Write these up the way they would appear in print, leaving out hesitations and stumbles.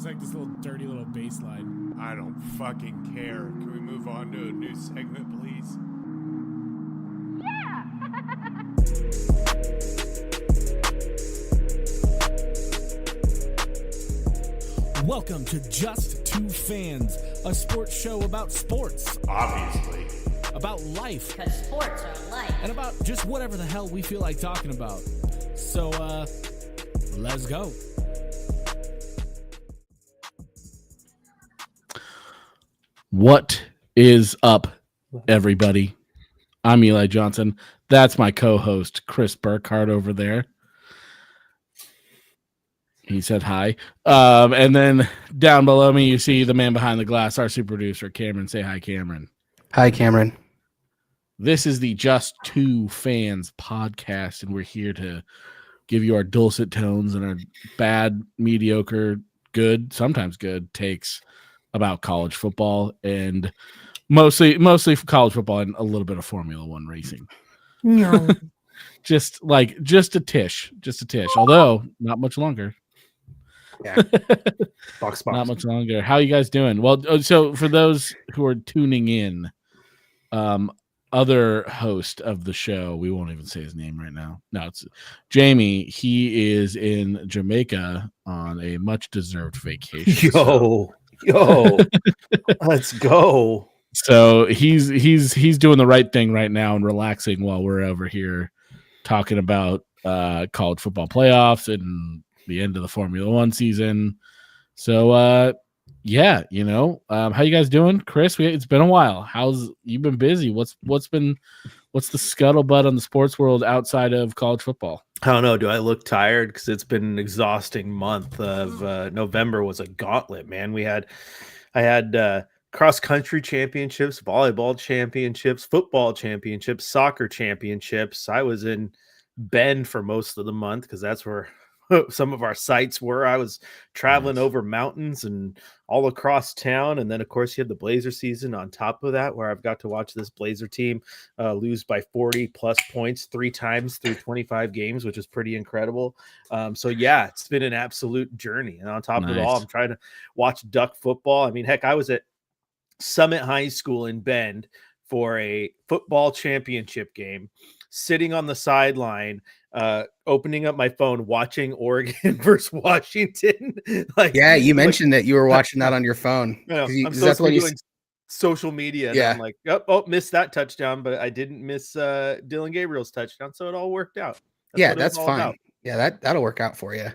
like this little dirty little bass line. I don't fucking care. Can we move on to a new segment, please? Welcome to Just Two Fans, a sports show about sports, Obviously. about life, Because sports are life. and about just whatever the hell we feel like talking about. So, let's go. What is up, everybody? I'm Eli Johnson. That's my co-host, Chris Burkhardt, over there. He said hi. And then down below me, you see the man behind the glass, our super producer, Cameron. Say hi, Cameron. Hi, Cameron. This is the Just Two Fans podcast, and we're here to give you our dulcet tones and our bad, mediocre, good, sometimes good takes about college football, and mostly college football and a little bit of Formula One racing. No. Just a tish. Although not much longer. Yeah. Box. Not much longer. How you guys doing? Well, so for those who are tuning in, other host of the show, we won't even say his name right now. No, it's Jamie. He is in Jamaica on a much deserved vacation. Yo, let's go. So he's doing the right thing right now and relaxing while we're over here talking about college football playoffs and the end of the Formula One season. So yeah, how you guys doing? Chris, it's been a while. You've been busy? What's the scuttlebutt on the sports world outside of college football? I don't know. Do I look tired? Because it's been an exhausting month of November was a gauntlet, man. I had cross country championships, volleyball championships, football championships, soccer championships. I was in Bend for most of the month because that's where some of our sites were. I was traveling over mountains and all across town. And then, of course, you had the Blazer season on top of that, where I've got to watch this Blazer team lose by 40 plus points 3 times through 25 games, which is pretty incredible. So, yeah, it's been an absolute journey. And on top of it all, I'm trying to watch duck football. I mean, heck, I was at Summit High School in Bend for a football championship game, sitting on the sideline, opening up my phone, watching Oregon versus Washington. You mentioned that you were watching that on your phone. That's what doing social media. And I'm like, missed that touchdown, but I didn't miss Dylan Gabriel's touchdown, so it all worked out. That's fine. About. Yeah, that'll work out for you.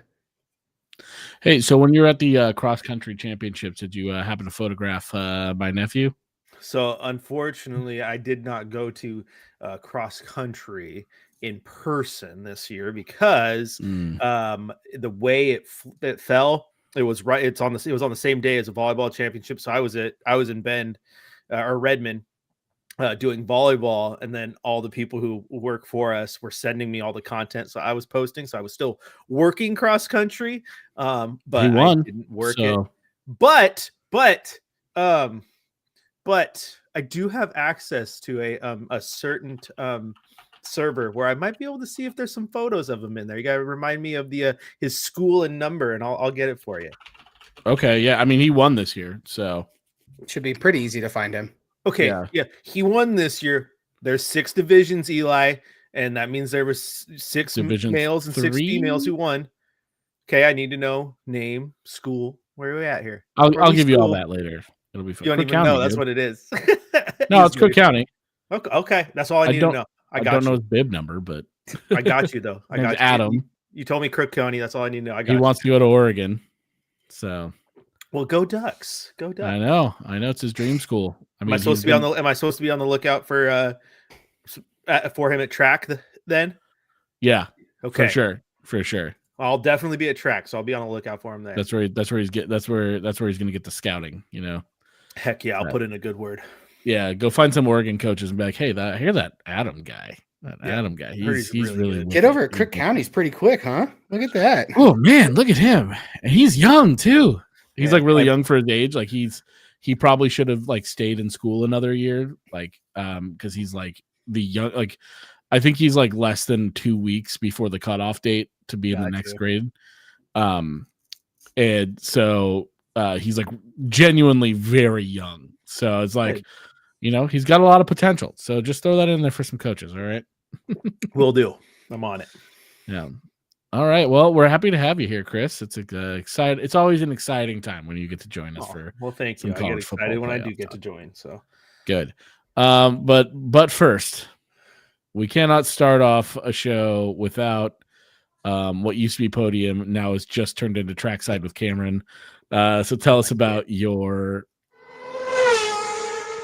Hey, so when you're at the cross country championships, did you happen to photograph my nephew? So unfortunately, I did not go to cross country in person this year because the way it fell, it was right. It was on the same day as a volleyball championship. So I was in Bend or Redmond doing volleyball, and then all the people who work for us were sending me all the content. So I was posting. So I was still working cross country, but I didn't work it. But I do have access to a certain server where I might be able to see if there's some photos of him in there. You got to remind me of his school and number, and I'll get it for you. Okay, yeah. I mean, he won this year, so it should be pretty easy to find him. Okay, yeah. He won this year. There's 6 divisions, Eli, and that means there was 6 males and 6 females who won. Okay, I need to know name, school. Where are we at here? I'll give you all that later. It'll be fun. You don't even know. That's what it is. No, it's Cook County. Okay. That's all I need to know. I don't know his bib number, but I got you though. I got you. Adam. You told me Cook County. That's all I need to know. He wants to go to Oregon. So, well, go Ducks. Go Ducks. I know. It's his dream school. I mean, am I supposed to be on the lookout for him at track then? Yeah. Okay. For sure. I'll definitely be at track, so I'll be on the lookout for him there. That's where he's going to get the scouting, Heck yeah, I'll put in a good word. Yeah, go find some Oregon coaches and be like, "Hey, I hear that Adam guy. Adam guy. He's really good. Get over at Cook County's pretty quick, huh? Look at that. Oh man, look at him. And he's young too. He's like really young for his age. Like he probably should have like stayed in school another year, like because he's like the young, like I think he's like less than 2 weeks before the cutoff date to be in the next grade. And so he's like genuinely very young. So it's like, he's got a lot of potential. So just throw that in there for some coaches. All right. Will do. I'm on it. Yeah. All right. Well, we're happy to have you here, Chris. It's exciting. It's always an exciting time when you get to join us for. Well, thank some you. I get college football excited when I do playoff get to talk. join. So Good. But first, we cannot start off a show without what used to be Podium now is just turned into Trackside with Cameron. So tell us about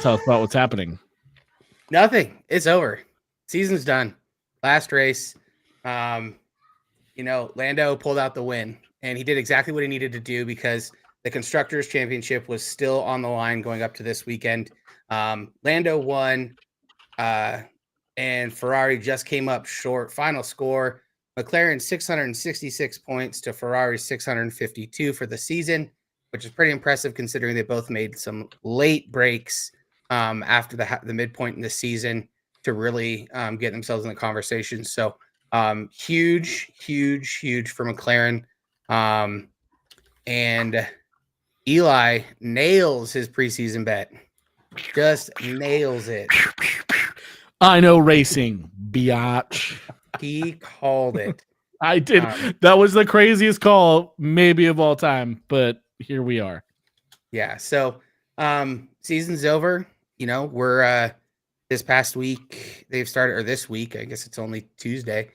what's happening. Nothing. It's over. Season's done. Last race. Lando pulled out the win, and he did exactly what he needed to do because the Constructors' Championship was still on the line going up to this weekend. Lando won, and Ferrari just came up short. Final score, McLaren 666 points to Ferrari 652 for the season, which is pretty impressive considering they both made some late breaks after the midpoint in the season to really get themselves in the conversation. So huge for McLaren. And Eli nails his preseason bet. Just nails it. I know racing, biatch. He called it. I did. That was the craziest call maybe of all time, but here we are. Yeah. So season's over. We're this past week they've started, or this week, I guess it's only Tuesday.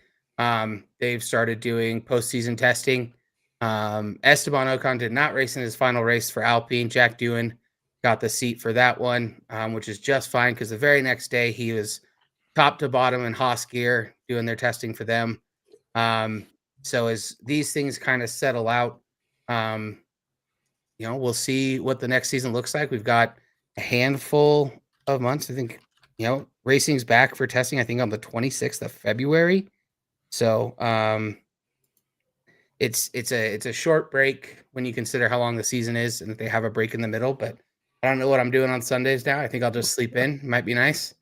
They've started doing postseason testing. Esteban Ocon did not race in his final race for Alpine. Jack Doohan got the seat for that one, which is just fine because the very next day he was top to bottom in Haas gear doing their testing for them. So as these things kind of settle out, we'll see what the next season looks like. We've got a handful of months. I think, racing's back for testing, I think on the 26th of February. So it's a short break when you consider how long the season is and that they have a break in the middle, but I don't know what I'm doing on Sundays now. I think I'll just sleep in. It might be nice.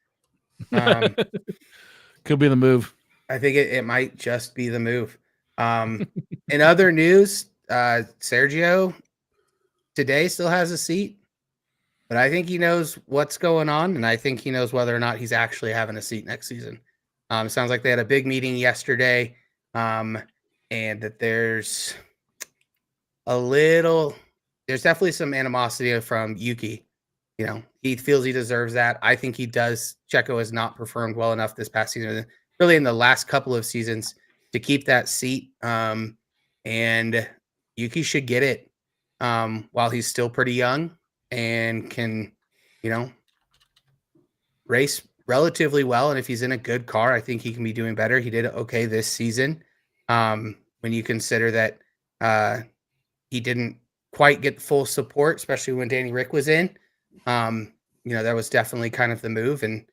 Could be the move. I think it might just be the move. In other news, Sergio today still has a seat, but I think he knows what's going on, and I think he knows whether or not he's actually having a seat next season. It sounds like they had a big meeting yesterday, and that there's definitely some animosity from Yuki. He feels he deserves that. I think he does. Checo has not performed well enough this past season, really in the last couple of seasons, to keep that seat. And Yuki should get it while he's still pretty young and can, race relatively well. And if he's in a good car, I think he can be doing better. He did okay this season. When you consider that he didn't quite get full support, especially when Danny Rick was in. That was definitely kind of the move. And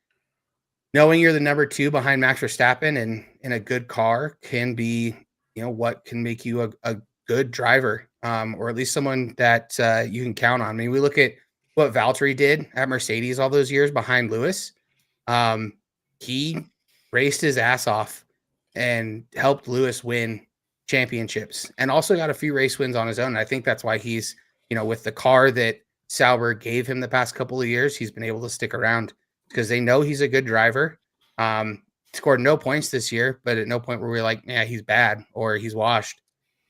knowing you're the number 2 behind Max Verstappen and in a good car can be, what can make you a good driver, or at least someone that you can count on. I mean, we look at what Valtteri did at Mercedes all those years behind Lewis. He raced his ass off and helped Lewis win championships and also got a few race wins on his own. And I think that's why he's, with the car that Sauber gave him the past couple of years, he's been able to stick around because they know he's a good driver. Scored no points this year, but at no point were we like, yeah, he's bad or he's washed.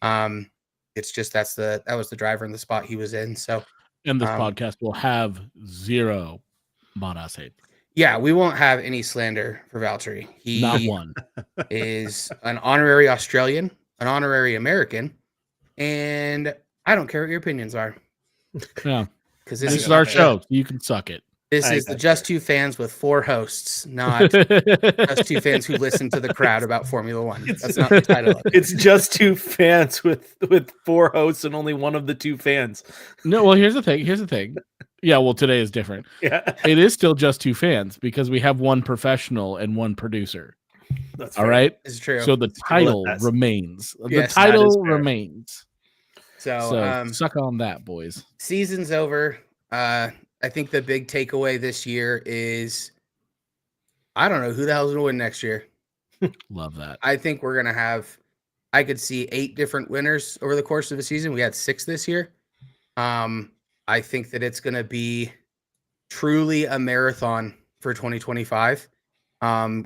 It's just that was the driver in the spot he was in. So, and this podcast will have zero Bottas hate. Yeah, we won't have any slander for Valtteri. He Not one. is an honorary Australian, an honorary American, and I don't care what your opinions are. Yeah. Because this is our show. You can suck it. This is the Just Two Fans with 4 hosts, not Just Two Fans who listen to the crowd about Formula One. That's not the title of it. It's Just Two Fans with 4 hosts and only one of the 2 fans. No, well, here's the thing. Yeah, well, today is different. Yeah. It is still Just Two Fans because we have 1 professional and 1 producer. That's all right. It's true. So the title remains. Yes, the title remains. So suck on that, boys. Season's over. I think the big takeaway this year is I don't know who the hell's going to win next year. Love that. I think we're going to I could see 8 different winners over the course of the season. We had 6 this year. I think that it's going to be truly a marathon for 2025,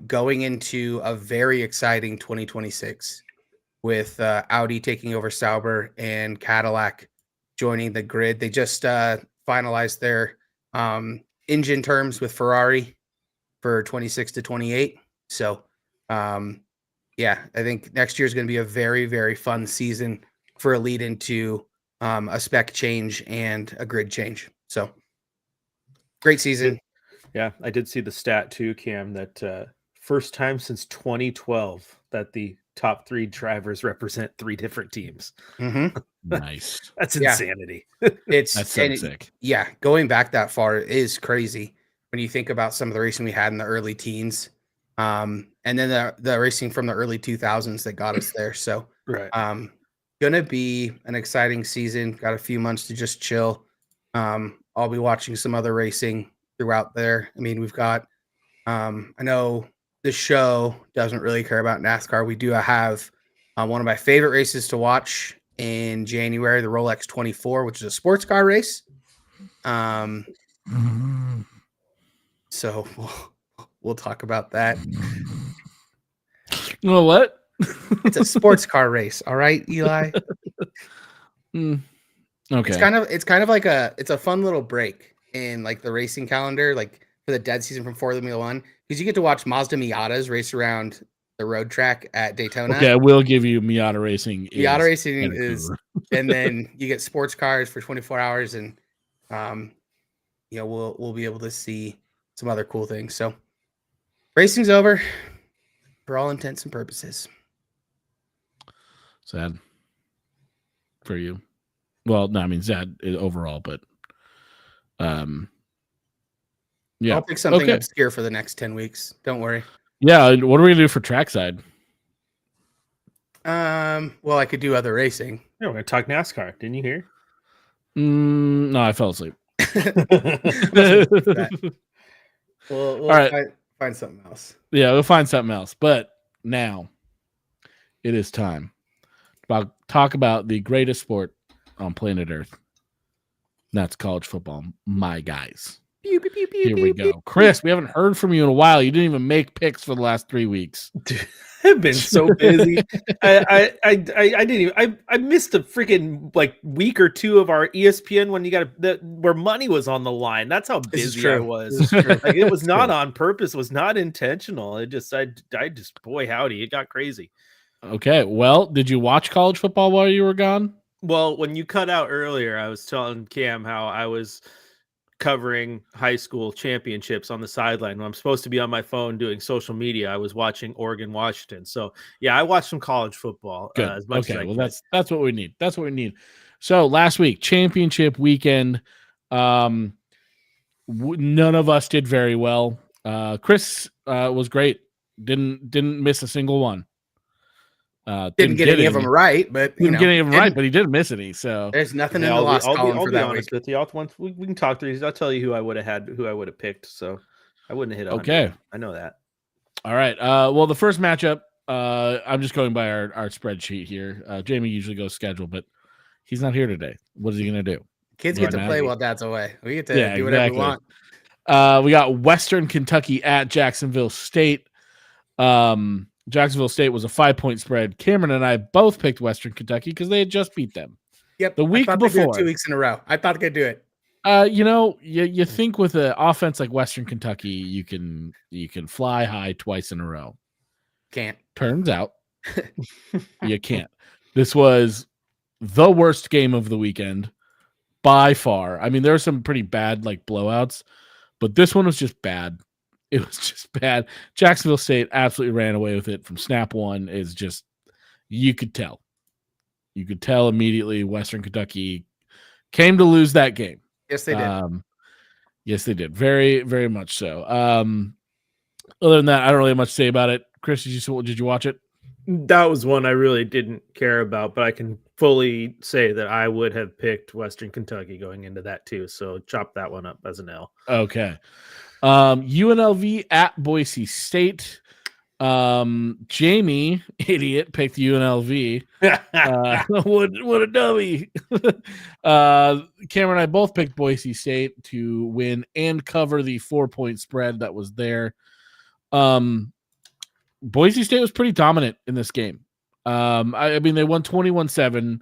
going into a very exciting 2026 with Audi taking over Sauber and Cadillac joining the grid. They just finalized their engine terms with Ferrari for 26 to 28. So, yeah, I think next year is going to be a very, very fun season for a lead into a spec change and a grid change. So, great season. Yeah, I did see the stat too, Cam, that first time since 2012 that the top 3 drivers represent 3 different teams. Mm-hmm. Nice. That's Yeah. insanity. It's That's so and sick. yeah, going back that far is crazy when you think about some of the racing we had in the early teens, and then the racing from the early 2000s that got us there. So, Right. gonna be an exciting season. Got a few months to just chill. I'll be watching some other racing throughout there. I mean, we've got. I know the show doesn't really care about NASCAR. We do have one of my favorite races to watch in January, the Rolex 24, which is a sports car race. So we'll talk about that. You know what? It's a sports car race. All right, Eli. Okay. It's kind of like it's a fun little break in like the racing calendar, like for the dead season from Formula One, because you get to watch Mazda Miatas race around the road track at Daytona. Okay, I will give you Miata Racing. Miata Racing Vancouver. is, and then you get sports cars for 24 hours, and we'll be able to see some other cool things. So racing's over for all intents and purposes. Sad for you. Well, no, I mean sad overall, but yeah. I'll pick something Okay. obscure for the next 10 weeks. Don't worry. Yeah, what are we gonna do for trackside? Well, I could do other racing. Yeah, we're gonna talk NASCAR. Didn't you hear? No, I fell asleep. We'll All right. find something else. Yeah, we'll find something else. But now it is time to talk about the greatest sport on planet Earth. That's college football, my guys. Pew, pew, pew, pew, Here we pew, go. Chris, we haven't heard from you in a while. You didn't even make picks for the last 3 weeks. Dude, I've been so busy. I didn't even. I missed a freaking like week or 2 of our ESPN when you got where money was on the line. That's how This is busy I true. was. This is true. Like, it was not on purpose. It was not intentional. I just boy howdy, it got crazy. Okay. Well, did you watch college football while you were gone? Well, when you cut out earlier, I was telling Cam how I was covering high school championships on the sideline. When I'm supposed to be on my phone doing social media, I was watching Oregon, Washington. So yeah, I watched some college football. Good. As much Okay. as I Well, could. that's what we need. That's what we need. So last week, championship weekend. None of us did very well. Chris was great. Didn't miss a single one. Didn't get any of them right, but Didn't get any of them right, but he didn't miss any. So there's nothing Yeah, in the loss column I'll for be that honest week. with you. Once we can talk through these, I'll tell you who I would have picked. So I wouldn't have hit. Okay. I know that. All right. Well, the first matchup, I'm just going by our spreadsheet here. Jamie usually goes schedule, but he's not here today. What is he going to do? Kids Right get to now. play while dad's away. We get to Yeah, do whatever we exactly. want. We got Western Kentucky at Jacksonville State. Jacksonville State was a 5-point spread. Cameron and I both picked Western Kentucky because they had just beat them. Yep. The week I thought they'd do it before. 2 weeks in a row. I thought they could do it. You think with an offense like Western Kentucky, you can fly high twice in a row. Can't. Turns out you can't. This was the worst game of the weekend by far. I mean, there were some pretty bad like blowouts, but this one was just bad. It was just bad. Jacksonville State absolutely ran away with it from snap one. Is just you could tell. You could tell immediately Western Kentucky came to lose that game. Yes, they did. Yes, they did. Very, very much so. Other than that, I don't really have much to say about it. Chris, did you watch it? That was one I really didn't care about, but I can fully say that I would have picked Western Kentucky going into that too. So chop that one up as an L. Okay. UNLV at Boise State. Jamie, idiot, picked UNLV. What a dummy. Cameron and I both picked Boise State to win and cover the 4-point spread that was there. Boise State was pretty dominant in this game. I mean, they won 21-7.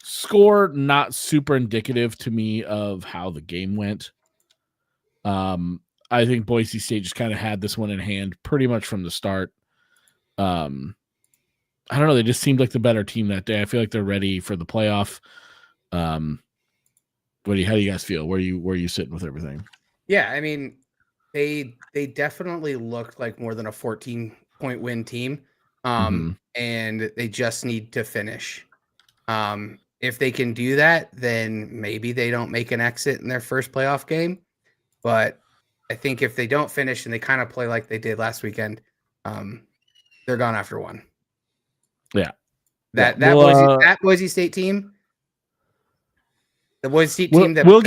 Score not super indicative to me of how the game went. I think Boise State just kind of had this one in hand pretty much from the start. I don't know. They just seemed like the better team that day. I feel like they're ready for the playoff. How do you guys feel? Where you sitting with everything? Yeah, I mean, they definitely looked like more than a 14-point win team. And they just need to finish. If they can do that, then maybe they don't make an exit in their first playoff game. But I think if they don't finish and they kind of play like they did last weekend, they're gone after one. Yeah. That Boise State team, the Boise State team that we'll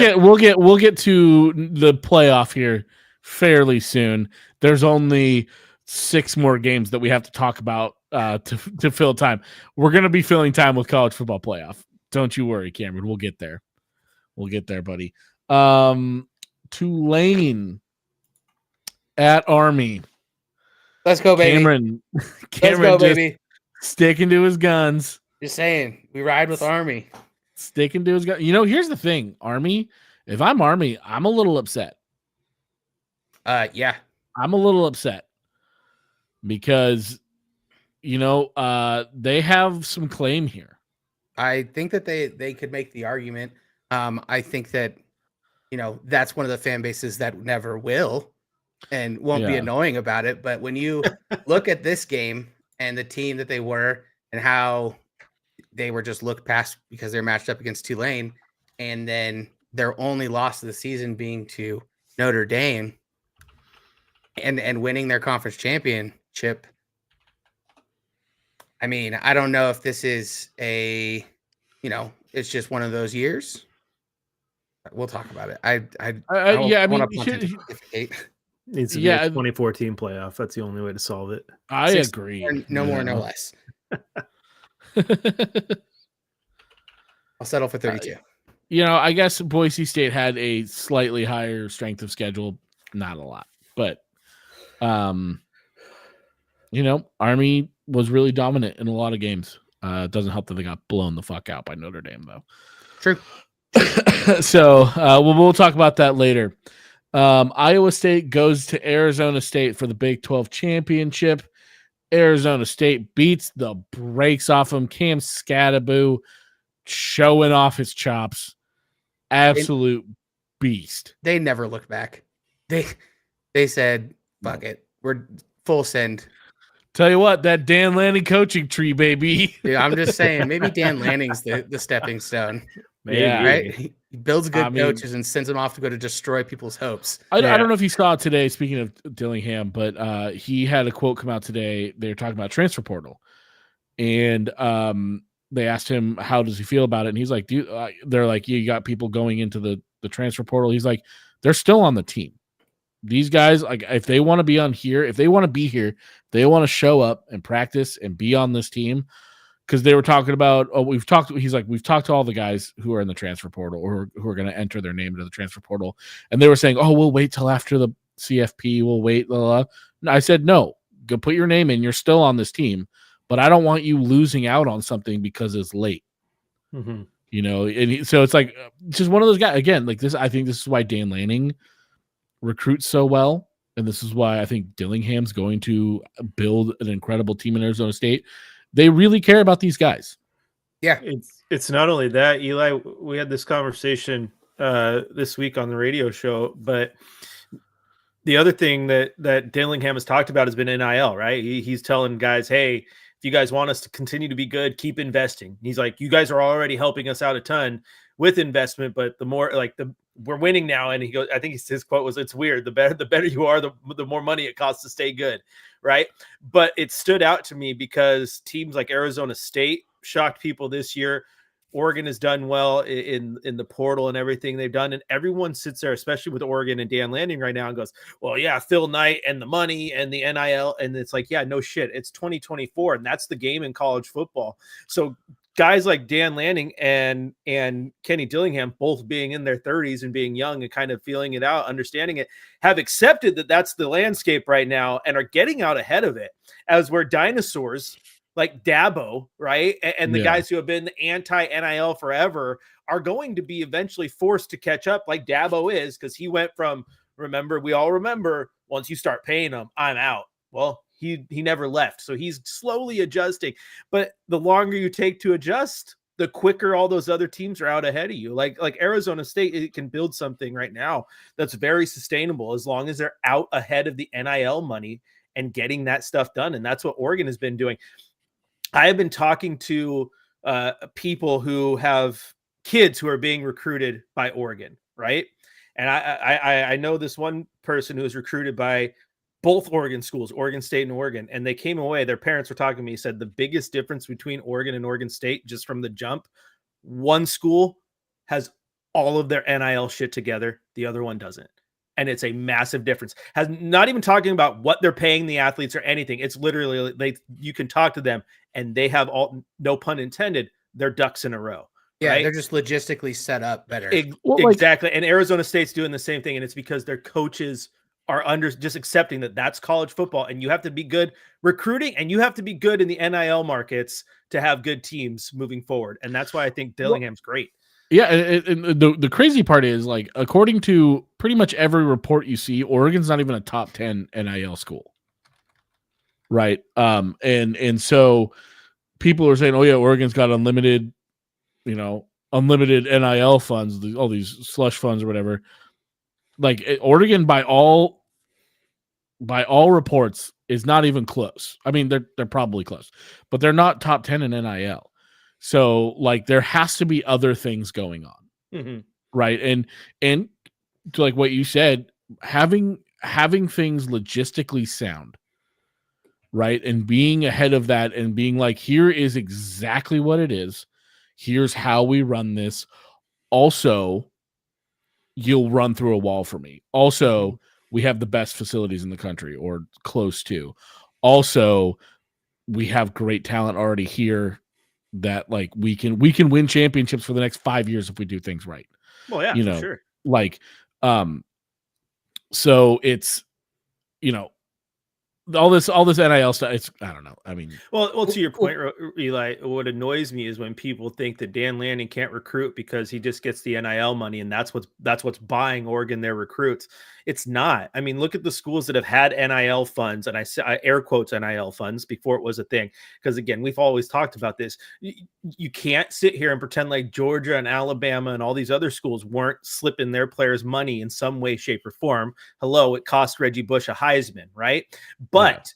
get to the playoff here fairly soon. There's only 6 more games that we have to talk about to fill time. We're going to be filling time with college football playoff. Don't you worry, Cameron. We'll get there. We'll get there, buddy. Tulane at Army. Let's go, baby. Cameron Let's go, baby. Sticking to his guns. Just saying, we ride with Army. Sticking to his guns. You know, here's the thing, Army. If I'm Army, I'm a little upset. Yeah. I'm a little upset because, you know, they have some claim here. I think that they could make the argument. I think that, you know, that's one of the fan bases that never will and won't be annoying about it. But when you look at this game and the team that they were and how they were just looked past because they're matched up against Tulane, and then their only loss of the season being to Notre Dame and winning their conference championship. I mean, I don't know if this is it's just one of those years. We'll talk about it. Needs to be a 2014 playoff. That's the only way to solve it. I agree. No more, no less. I'll settle for 32. You know, I guess Boise State had a slightly higher strength of schedule. Not a lot, but you know, Army was really dominant in a lot of games. It doesn't help that they got blown the fuck out by Notre Dame, though. True. So we'll talk about that later. Iowa State goes to Arizona State for the Big 12 championship. Arizona State beats the brakes off them. Cam Scattaboo showing off his chops. Absolute beast. They never looked back. They said, fuck it. We're full send. Tell you what, that Dan Lanning coaching tree, baby. Dude, I'm just saying, maybe Dan Lanning's the stepping stone. Maybe. Yeah. Right? He builds good coaches and sends them off to go to destroy people's hopes. I don't know if you saw it today, speaking of Dillingham, but he had a quote come out today. They were talking about transfer portal. And they asked him, how does he feel about it? And he's like, they're like, you got people going into the transfer portal. He's like, they're still on the team. These guys, like, if they want to be on here, if they want to be here, they want to show up and practice and be on this team. Because they were talking about, we've talked to all the guys who are in the transfer portal or who are going to enter their name into the transfer portal. And they were saying, we'll wait till after the CFP. We'll wait. Blah, blah. And I said, no, go put your name in. You're still on this team. But I don't want you losing out on something because it's late. Mm-hmm. You know, so it's like just one of those guys. Again, like this, I think this is why Dan Lanning recruits so well. And this is why I think Dillingham's going to build an incredible team in Arizona State. They really care about these guys. Yeah. It's not only that, Eli, we had this conversation this week on the radio show, but the other thing that Dillingham has talked about has been NIL, right? He's telling guys, hey, if you guys want us to continue to be good, keep investing. He's like, you guys are already helping us out a ton with investment, but the more we're winning now. And he goes, I think his quote was, it's weird. The better you are, the more money it costs to stay good. Right. But it stood out to me because teams like Arizona State shocked people this year. Oregon has done well in the portal and everything they've done. And everyone sits there, especially with Oregon and Dan Lanning right now, and goes, well, yeah, Phil Knight and the money and the NIL. And it's like, yeah, no shit. It's 2024. And that's the game in college football. So guys like Dan Lanning and Kenny Dillingham, both being in their 30s and being young and kind of feeling it out, understanding it, have accepted that that's the landscape right now and are getting out ahead of it, as we're dinosaurs like Dabo, right? And the guys who have been anti-NIL forever are going to be eventually forced to catch up like Dabo is, because he went from, we all remember, once you start paying them, I'm out. Well, he never left. So he's slowly adjusting. But the longer you take to adjust, the quicker all those other teams are out ahead of you. Like Arizona State, it can build something right now that's very sustainable as long as they're out ahead of the NIL money and getting that stuff done. And that's what Oregon has been doing. I have been talking to people who have kids who are being recruited by Oregon, right? And I know this one person who was recruited by both Oregon schools, Oregon State and Oregon, and they came away, their parents were talking to me, said the biggest difference between Oregon and Oregon State, just from the jump, one school has all of their NIL shit together, the other one doesn't. And it's a massive difference. Has not even talking about what they're paying the athletes or anything. It's literally you can talk to them and they have all, no pun intended, their ducks in a row. Yeah, right? They're just logistically set up better. Exactly. And Arizona State's doing the same thing. And it's because their coaches are just accepting that that's college football. And you have to be good recruiting and you have to be good in the NIL markets to have good teams moving forward. And that's why I think Dillingham's great. Yeah, and the crazy part is, like, according to pretty much every report you see, Oregon's not even a top 10 NIL school, right? And so people are saying, oh yeah, Oregon's got unlimited NIL funds, all these slush funds or whatever. Like, Oregon, by all reports, is not even close. I mean, they're probably close, but they're not top 10 in NIL. So, like, there has to be other things going on, right? And like what you said, having things logistically sound, right, and being ahead of that, and being like, here is exactly what it is. Here's how we run this. Also, you'll run through a wall for me. Also, we have the best facilities in the country, or close to. Also, we have great talent already here that, like, we can win championships for the next 5 years if we do things right. Well, yeah, for sure. Like, so it's, all this NIL stuff. It's, I don't know. I mean, well, to your point, Eli, what annoys me is when people think that Dan Lanning can't recruit because he just gets the NIL money, and that's what's buying Oregon their recruits. It's not. I mean, look at the schools that have had NIL funds, and I air quotes NIL funds before it was a thing. Because again, we've always talked about this. You can't sit here and pretend like Georgia and Alabama and all these other schools weren't slipping their players money in some way, shape, or form. Hello, it cost Reggie Bush a Heisman, right? But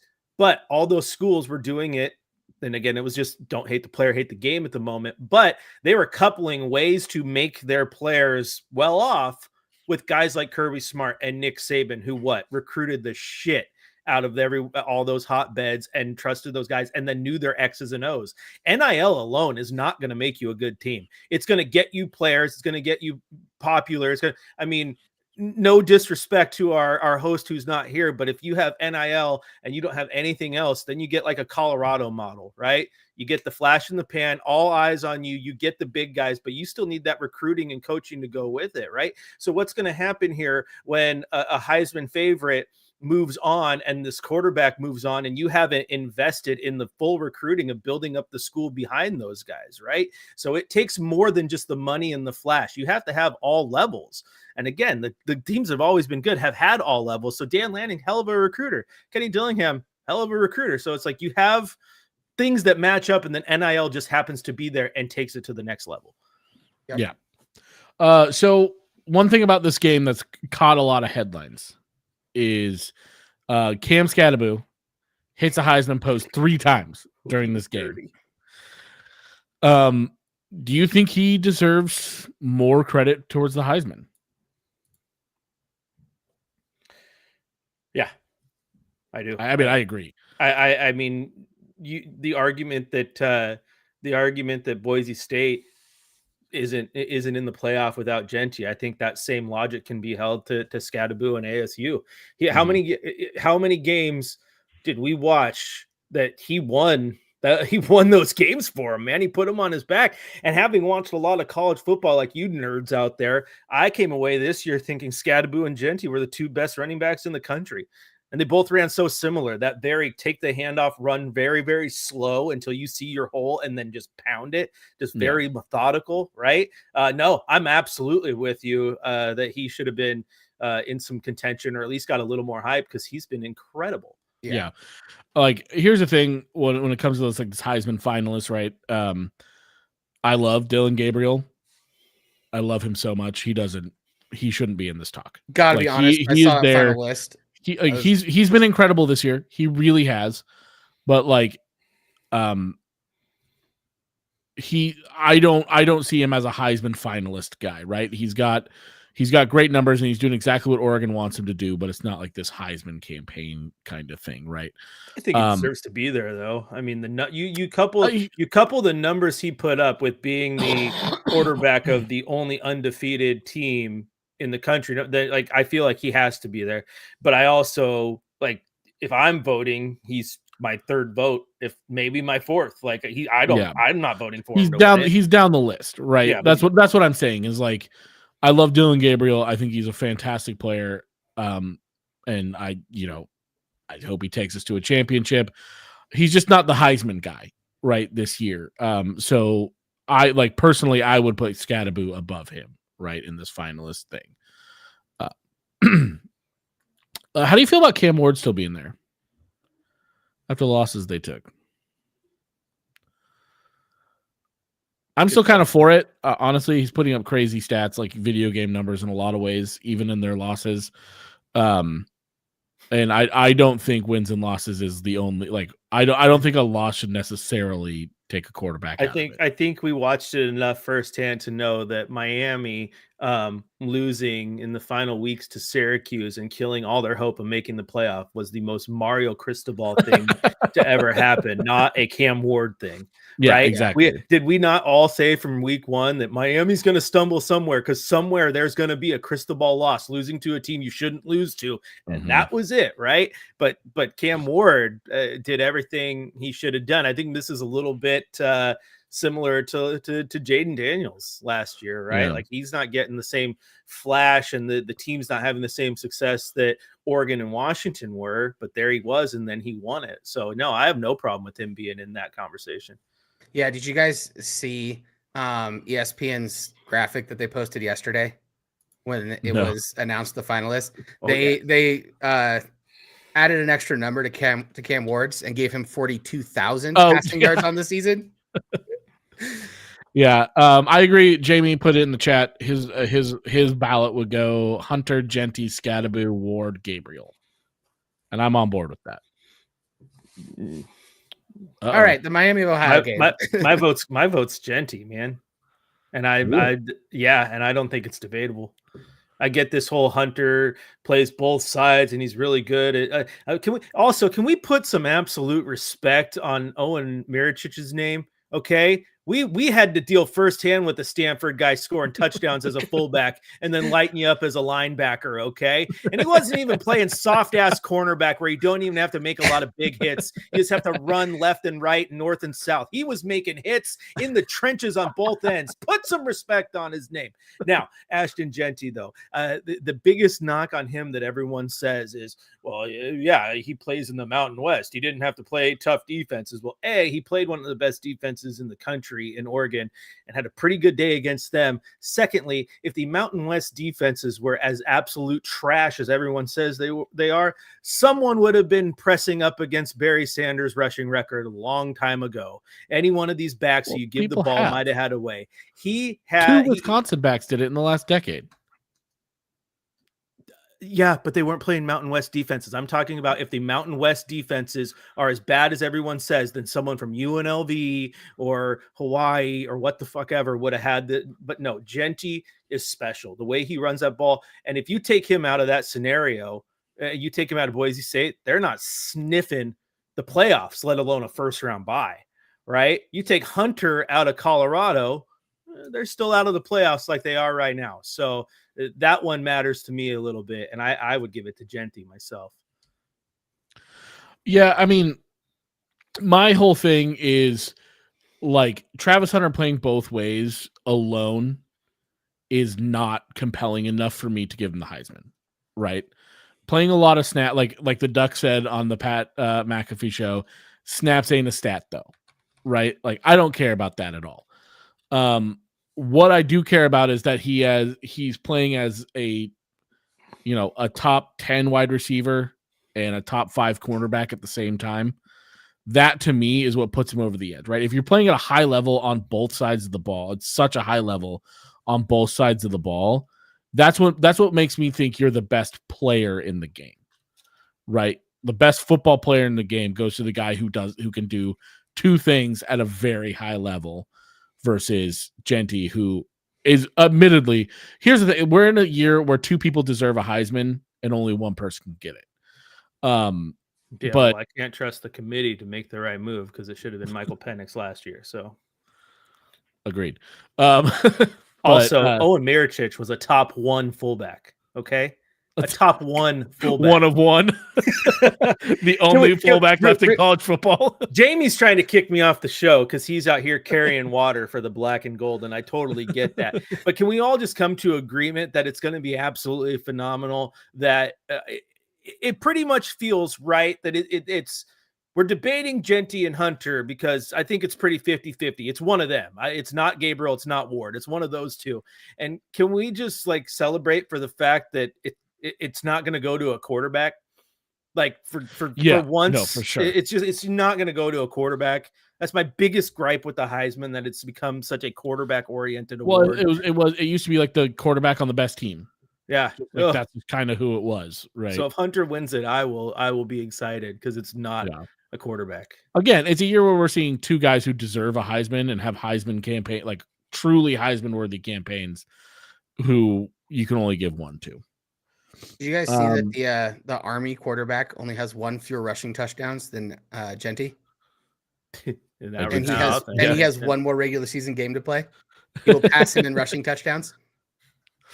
all those schools were doing it. And again, it was just don't hate the player, hate the game at the moment. But they were coupling ways to make their players well off with guys like Kirby Smart and Nick Saban, who recruited the shit out of all those hotbeds and trusted those guys and then knew their X's and O's. NIL alone is not going to make you a good team. It's going to get you players. It's going to get you popular. No disrespect to our host who's not here, but if you have NIL and you don't have anything else, then you get like a Colorado model, right? You get the flash in the pan, all eyes on you. You get the big guys, but you still need that recruiting and coaching to go with it, right? So what's going to happen here when a Heisman favorite moves on and this quarterback moves on and you haven't invested in the full recruiting of building up the school behind those guys, right? So it takes more than just the money and the flash. You have to have all levels. And again, the teams have always been good, have had all levels. So Dan Lanning, hell of a recruiter. Kenny Dillingham, hell of a recruiter. So it's like you have things that match up, and then NIL just happens to be there and takes it to the next level. Yep. Yeah. So one thing about this game that's caught a lot of headlines is Cam Scadaboo hits a Heisman post 3 times during this game. Do you think he deserves more credit towards the Heisman? Yeah, I do. I mean, I agree. I mean, the argument that Boise State isn't in the playoff without Genty. I think that same logic can be held to Scadaboo and ASU. How many games did we watch that he won? That he won those games for him, man. He put him on his back. And having watched a lot of college football, like you nerds out there, I came away this year thinking Scadaboo and Genty were the two best running backs in the country. And they both ran so similar, that very take the handoff, run very, very slow until you see your hole and then just pound it. Just very methodical, right? No, I'm absolutely with you that he should have been in some contention, or at least got a little more hype, because he's been incredible. Yeah. Like, here's the thing when it comes to those, like, this Heisman finalists, right? I love Dylan Gabriel. I love him so much. He shouldn't be in this talk. Gotta be honest. I saw a final list. He's been incredible this year. He really has. But like, I don't see him as a Heisman finalist guy, right? He's got great numbers and he's doing exactly what Oregon wants him to do, but it's not like this Heisman campaign kind of thing, right? I think he deserves to be there, though. I mean, you couple the numbers he put up with being the quarterback of the only undefeated team in the country. Like, I feel like he has to be there. But I also, like, if I'm voting, he's my third vote, if maybe my fourth. Like, I'm not voting for him. He's down the list, right? Yeah, that's what I'm saying is, like, I love Dylan Gabriel. I think he's a fantastic player. And I hope he takes us to a championship. He's just not the Heisman guy, right, this year. So I, like, personally, I would put Scadaboo above him, right, in this finalist thing. How do you feel about Cam Ward still being there after the losses they took? I'm still kind of for it. Honestly, he's putting up crazy stats, like video game numbers in a lot of ways, even in their losses. And I don't think wins and losses is the only, like, I don't think a loss should necessarily take a quarterback. I think we watched it enough firsthand to know that Miami losing in the final weeks to Syracuse and killing all their hope of making the playoff was the most Mario Cristobal thing to ever happen, not a Cam Ward thing. Yeah, right? Exactly. Did we not all say from week one that Miami's going to stumble somewhere, because somewhere there's going to be a Cristobal loss, losing to a team you shouldn't lose to, and that was it, right? But Cam Ward did everything he should have done. I think this is a little bit similar to Jaden Daniels last year, right? Yeah. Like, he's not getting the same flash, and the team's not having the same success that Oregon and Washington were, but there he was, and then he won it. So no, I have no problem with him being in that conversation. Yeah, did you guys see ESPN's graphic that they posted yesterday when it was announced the finalists? They added an extra number to Cam Ward's and gave him 42,000 passing yards on the season. Yeah, I agree. Jamie put it in the chat. His ballot would go Hunter, Genty, Scadaboo, Ward, Gabriel, and I'm on board with that. Uh-oh. All right, the Miami of Ohio game. My vote's Genty, man, and I don't think it's debatable. I get this whole Hunter plays both sides and he's really good. Can we put some absolute respect on Owen Mirichic's name? Okay. We had to deal firsthand with the Stanford guy scoring touchdowns as a fullback and then lighting you up as a linebacker, okay? And he wasn't even playing soft-ass cornerback where you don't even have to make a lot of big hits. You just have to run left and right, north and south. He was making hits in the trenches on both ends. Put some respect on his name. Now, Ashton Genty, though, the biggest knock on him that everyone says is, well, yeah, he plays in the Mountain West. He didn't have to play tough defenses. Well, he played one of the best defenses in the country in Oregon and had a pretty good day against them. Secondly, if the Mountain West defenses were as absolute trash as everyone says they are, someone would have been pressing up against Barry Sanders' rushing record a long time ago. Any one of these backs you give the ball might have had a way. Two Wisconsin backs did it in the last decade. Yeah, but they weren't playing Mountain West defenses. I'm talking about if the Mountain West defenses are as bad as everyone says, then someone from UNLV or Hawaii or what the fuck ever would have had that. But no, Genty is special. The way he runs that ball. And if you take him out of that scenario, you take him out of Boise State, they're not sniffing the playoffs, let alone a first round bye, right? You take Hunter out of Colorado, they're still out of the playoffs like they are right now. So that one matters to me a little bit, and I would give it to Genty myself. Yeah, I mean, my whole thing is like Travis Hunter playing both ways alone is not compelling enough for me to give him the Heisman, right? Playing a lot of snap, like the Duck said on the Pat McAfee show, snaps ain't a stat though, right? Like I don't care about that at all. What I do care about is that he's playing as a top 10 wide receiver and a top 5 cornerback at the same time. That to me is what puts him over the edge, right? If you're playing at a high level on both sides of the ball, it's such a high level on both sides of the ball. That's what makes me think you're the best player in the game, right? The best football player in the game goes to the guy who can do two things at a very high level versus Genty, who is admittedly, here's the thing. We're in a year where 2 people deserve a Heisman and only one person can get it. Yeah, but I can't trust the committee to make the right move because it should have been Michael Penix last year. So agreed. Also, Owen Marichich was a top 1 fullback. Okay, a top 1 fullback. 1 of 1. The only fullback left in college football. Jamie's trying to kick me off the show because he's out here carrying water for the black and gold, and I totally get that. But can we all just come to agreement that it's going to be absolutely phenomenal? That it pretty much feels right that it's we're debating Genty and Hunter because I think it's pretty 50-50. It's one of them. It's not Gabriel. It's not Ward. It's one of those two. And can we just like celebrate for the fact that it's not going to go to a quarterback? Like for once, no, for sure. It's not going to go to a quarterback. That's my biggest gripe with the Heisman, that it's become such a quarterback oriented award. Well, it used to be like the quarterback on the best team. Yeah, like that's kind of who it was, right? So if Hunter wins it, I will be excited because it's not a quarterback. Again, it's a year where we're seeing 2 guys who deserve a Heisman and have Heisman campaign, like truly Heisman worthy campaigns, who you can only give one to. Did you guys see that the Army quarterback only has 1 fewer rushing touchdowns than Genty? And he has 1 more regular season game to play. He will pass him in rushing touchdowns.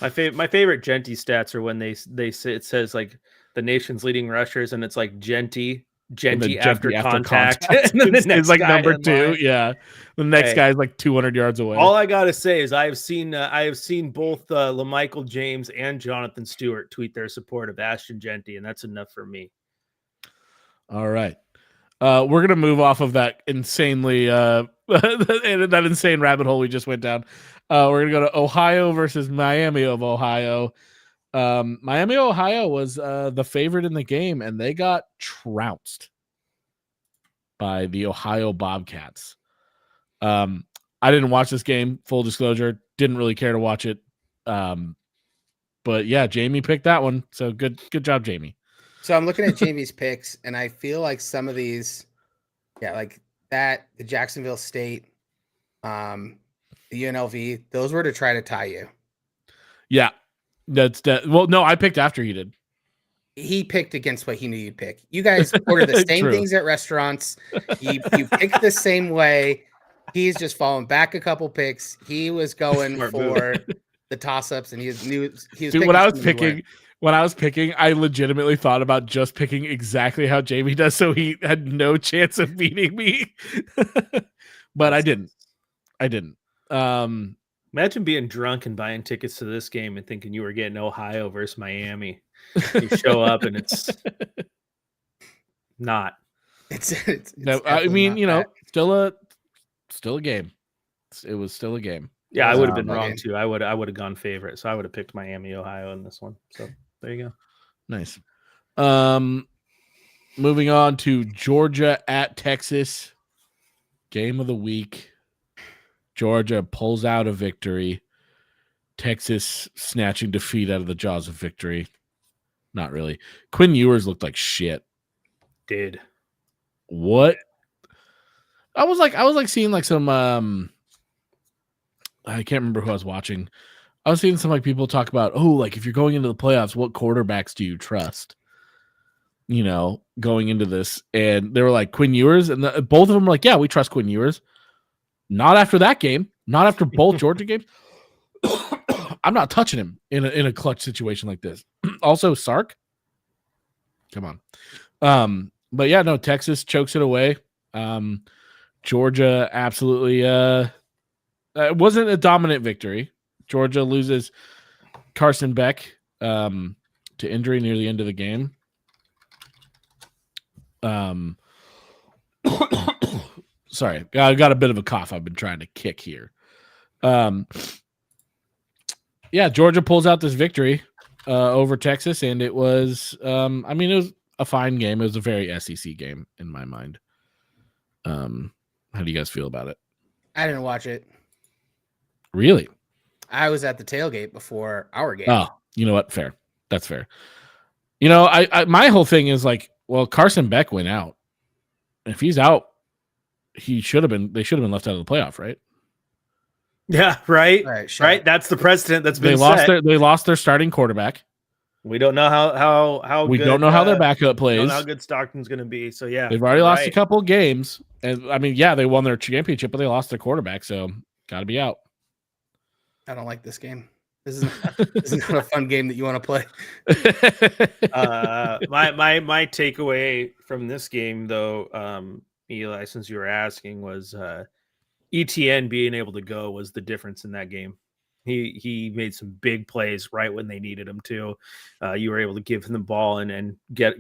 My favorite Genty stats are when they say it says like the nation's leading rushers, and it's like Genty after contact. And then the next like guy number 2. line. Yeah, the next guy is like 200 yards away. All I gotta say is I have seen both LaMichael James and Jonathan Stewart tweet their support of Ashton Genty, and that's enough for me. All right. We're gonna move off of that insanely that insane rabbit hole we just went down. We're gonna go to Ohio versus Miami of Ohio. Miami, Ohio was the favorite in the game, and they got trounced by the Ohio Bobcats. I didn't watch this game, full disclosure. Didn't really care to watch it. But yeah, Jamie picked that one. So good job, Jamie. So I'm looking at Jamie's picks, and I feel like some of these, like that, the Jacksonville State, the UNLV, those were to try to tie you. Yeah, that's that. Well, no, I picked after he did. He picked against what he knew you'd pick. You guys order the same things at restaurants. You picked the same way. He's just falling back a couple picks. He was going for the toss-ups, and he was. Dude, when I was picking, I legitimately thought about just picking exactly how Jamie does, so he had no chance of beating me. But I didn't. Imagine being drunk and buying tickets to this game and thinking you were getting Ohio versus Miami. You show up and it's not. It's no, I mean, still a game. It was still a game. Yeah, I would have been wrong too. I would have gone favorite, so I would have picked Miami, Ohio in this one. So there you go. Nice. Moving on to Georgia at Texas. Game of the week. Georgia pulls out a victory. Texas snatching defeat out of the jaws of victory. Not really. Quinn Ewers looked like shit. Did. What? I was like seeing like some I can't remember who I was watching. I was seeing some like people talk about, like if you're going into the playoffs, what quarterbacks do you trust? Going into this, and they were like Quinn Ewers, and both of them were like, yeah, we trust Quinn Ewers. Not after that game. Not after both Georgia games. I'm not touching him in a clutch situation like this. Also, Sark. Come on. But yeah, no, Texas chokes it away. Georgia absolutely it wasn't a dominant victory. Georgia loses Carson Beck to injury near the end of the game. Sorry, I got a bit of a cough. I've been trying to kick here. Yeah, Georgia pulls out this victory over Texas, and it was, it was a fine game. It was a very SEC game in my mind. How do you guys feel about it? I didn't watch it. Really? I was at the tailgate before our game. Oh, you know what? Fair. That's fair. You know, I my whole thing is like, well, Carson Beck went out. If he's out, they should have been left out of the playoff, right? Yeah, right. Right. That's the precedent that's been They lost their starting quarterback. We don't know how we good, don't know how their backup plays. Don't know how good Stockton's going to be. So yeah, they've already lost a couple of games, and they won their championship, but they lost their quarterback, so got to be out. I don't like this game. This is not a fun game that you want to play. My takeaway from this game, though, Eli, since you were asking, was ETN being able to go was the difference in that game. He made some big plays right when they needed him to. You were able to give him the ball and get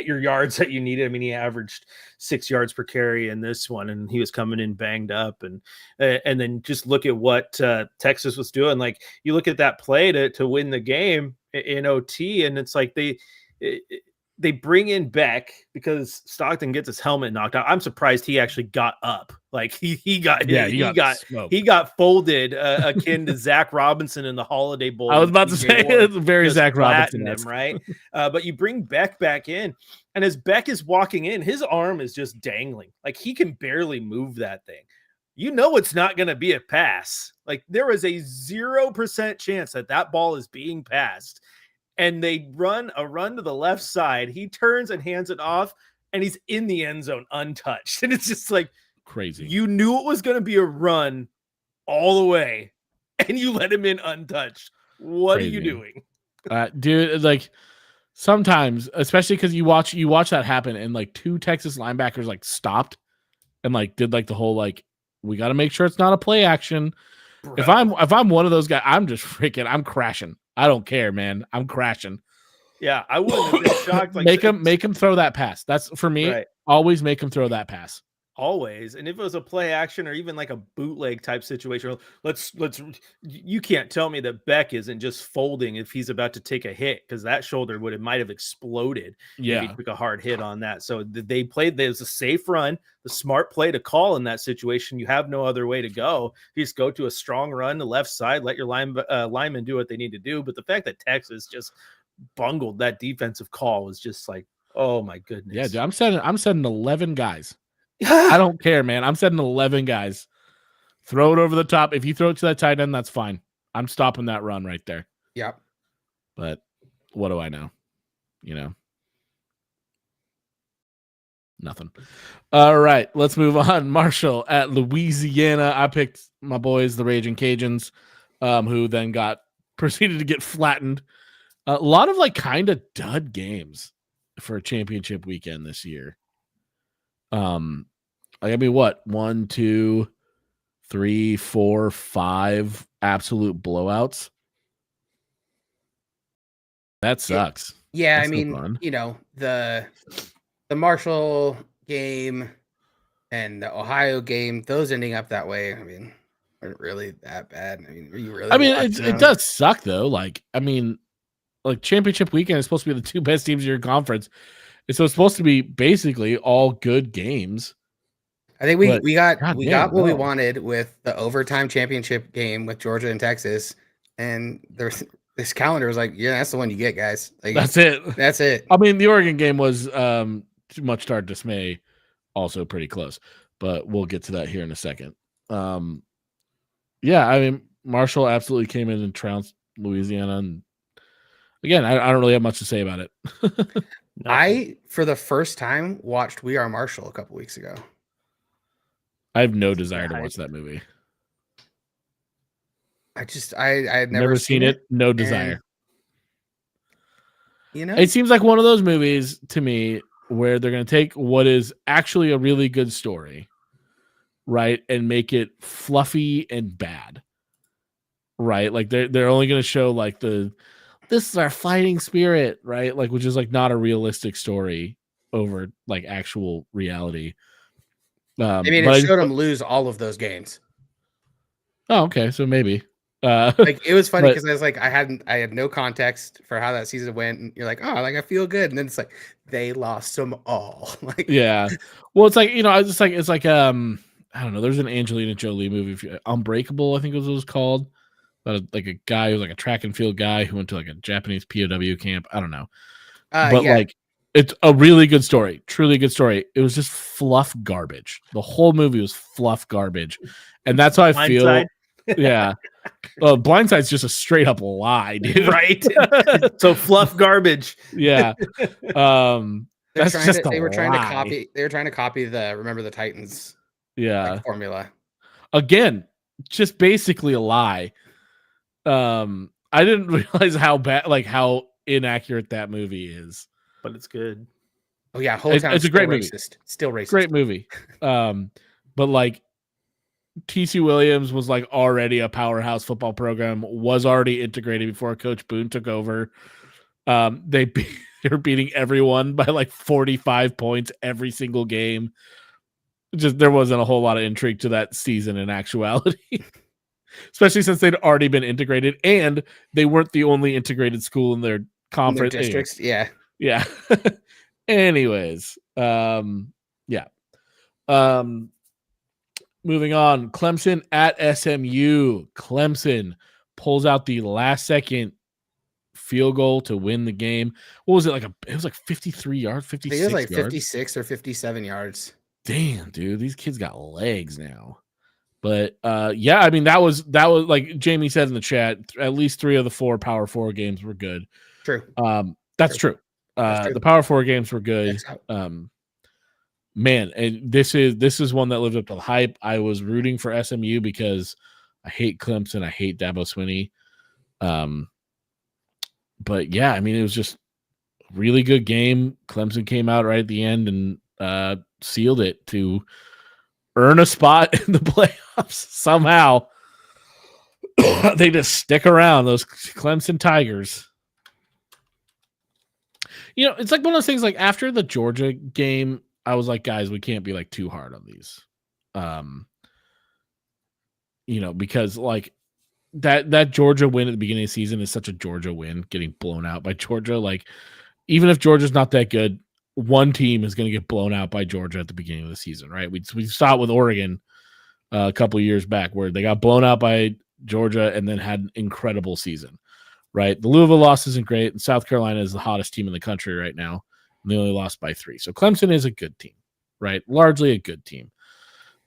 your yards that you needed. I mean, he averaged 6 yards per carry in this one, and he was coming in banged up. And then just look at what Texas was doing. Like, you look at that play to win the game in OT, and it's like they bring in Beck because Stockton gets his helmet knocked out. I'm surprised he actually got up. Like he got folded, akin to Zach Robinson in the Holiday Bowl. I was about to say it's very Zach Robinson, right? But you bring Beck back in, and as Beck is walking in, his arm is just dangling. Like, he can barely move that thing. You know it's not going to be a pass. Like, there is a 0% chance that ball is being passed. And they run to the left side. He turns and hands it off, and he's in the end zone untouched. And it's just like crazy. You knew it was going to be a run all the way, and you let him in untouched. What crazy. Are you doing? Dude, like, sometimes, especially because you watch that happen, and like 2 Texas linebackers like stopped and like did like the whole like, we got to make sure it's not a play action. Bro. If I'm one of those guys, I'm crashing. I don't care, man. I'm crashing. Yeah, I wouldn't have been shocked. Like, make him throw that pass. That's for me. Right. Always make him throw that pass. Always. And if it was a play action or even like a bootleg type situation, you can't tell me that Beck isn't just folding if he's about to take a hit, because that shoulder might have exploded. Yeah, if he took a hard hit on that. So they played. There's a safe run, the smart play to call in that situation. You have no other way to go. You just go to a strong run to left side, let your linemen do what they need to do. But the fact that Texas just bungled that defensive call was just like, oh my goodness. Yeah, dude, I'm setting 11 guys. I don't care, man. I'm setting 11 guys. Throw it over the top. If you throw it to that tight end, that's fine. I'm stopping that run right there. Yep. But what do I know? You know? Nothing. All right, let's move on. Marshall at Louisiana. I picked my boys, the Raging Cajuns, who then proceeded to get flattened. A lot of like kind of dud games for a championship weekend this year. What? 1, 2, 3, 4, 5 absolute blowouts. That sucks. Yeah, that's you know, the Marshall game and the Ohio game, those ending up that way, aren't really that bad. Are you really? It does suck though. Like championship weekend is supposed to be the 2 best teams in your conference. So it's supposed to be basically all good games. I think we got what we wanted with the overtime championship game with Georgia and Texas, and this calendar was like, yeah, that's the one you get, guys. Like, that's it. That's it. The Oregon game was too much to our dismay, also pretty close, but we'll get to that here in a second. Marshall absolutely came in and trounced Louisiana, and again, I don't really have much to say about it. I, for the first time, watched We Are Marshall a couple weeks ago. I have no desire to watch that movie. I had Never seen it. No desire. And, It seems like one of those movies to me where they're going to take what is actually a really good story, right, and make it fluffy and bad, right? Like they're only going to show like this is our fighting spirit, right? Like, which is like not a realistic story over like actual reality. I mean, it showed him lose all of those games. Oh, okay, so maybe. Like it was funny because I was like, I had no context for how that season went, and you're like, oh, like I feel good, and then it's like they lost them all. Like, yeah, well, it's like I was just like it's like I don't know. There's an Angelina Jolie movie, Unbreakable, I think it was called, about like a guy who's like a track and field guy who went to like a Japanese POW camp. I don't know, but yeah. like it's a really good story, truly good story. It was just fluff garbage. The whole movie was fluff garbage, and that's how I feel. Blindside. Yeah. Blindside's just a straight up lie, dude. Right? So fluff garbage. Yeah. That's just they were trying lie. to copy the Remember the Titans Yeah. formula. Again, just basically a lie. I didn't realize how bad, like how inaccurate that movie is. But it's good. Oh yeah, it's a great movie. Still racist. Great movie. But like TC Williams was like already a powerhouse football program, was already integrated before Coach Boone took over. They were beating everyone by like 45 points every single game. Just there wasn't a whole lot of intrigue to that season in actuality, especially since they'd already been integrated and they weren't the only integrated school in their conference districts. Yeah. Anyways, moving on, Clemson at SMU. Clemson pulls out the last second field goal to win the game. What was it like? It was like 53 yards, 56 It was like yards? 56 or 57 yards. Damn, dude, these kids got legs now. But yeah, I mean that was like Jamie said in the chat. At least 3 of the 4 Power 4 games were good. True. That's true. The Power 4 games were good. Man, and this is one that lived up to the hype. I was rooting for SMU because I hate Clemson. I hate Dabo Swinney. But yeah, I mean, it was just a really good game. Clemson came out right at the end and sealed it to earn a spot in the playoffs somehow. They just stick around, those Clemson Tigers. It's like one of those things, like after the Georgia game, I was like, guys, we can't be like too hard on these. Because like that Georgia win at the beginning of the season is such a Georgia win, getting blown out by Georgia. Like, even if Georgia's not that good, one team is going to get blown out by Georgia at the beginning of the season, right? We saw it with Oregon a couple of years back where they got blown out by Georgia and then had an incredible season, right? The Louisville loss isn't great, and South Carolina is the hottest team in the country right now. And they only lost by 3. So Clemson is a good team, right? Largely a good team.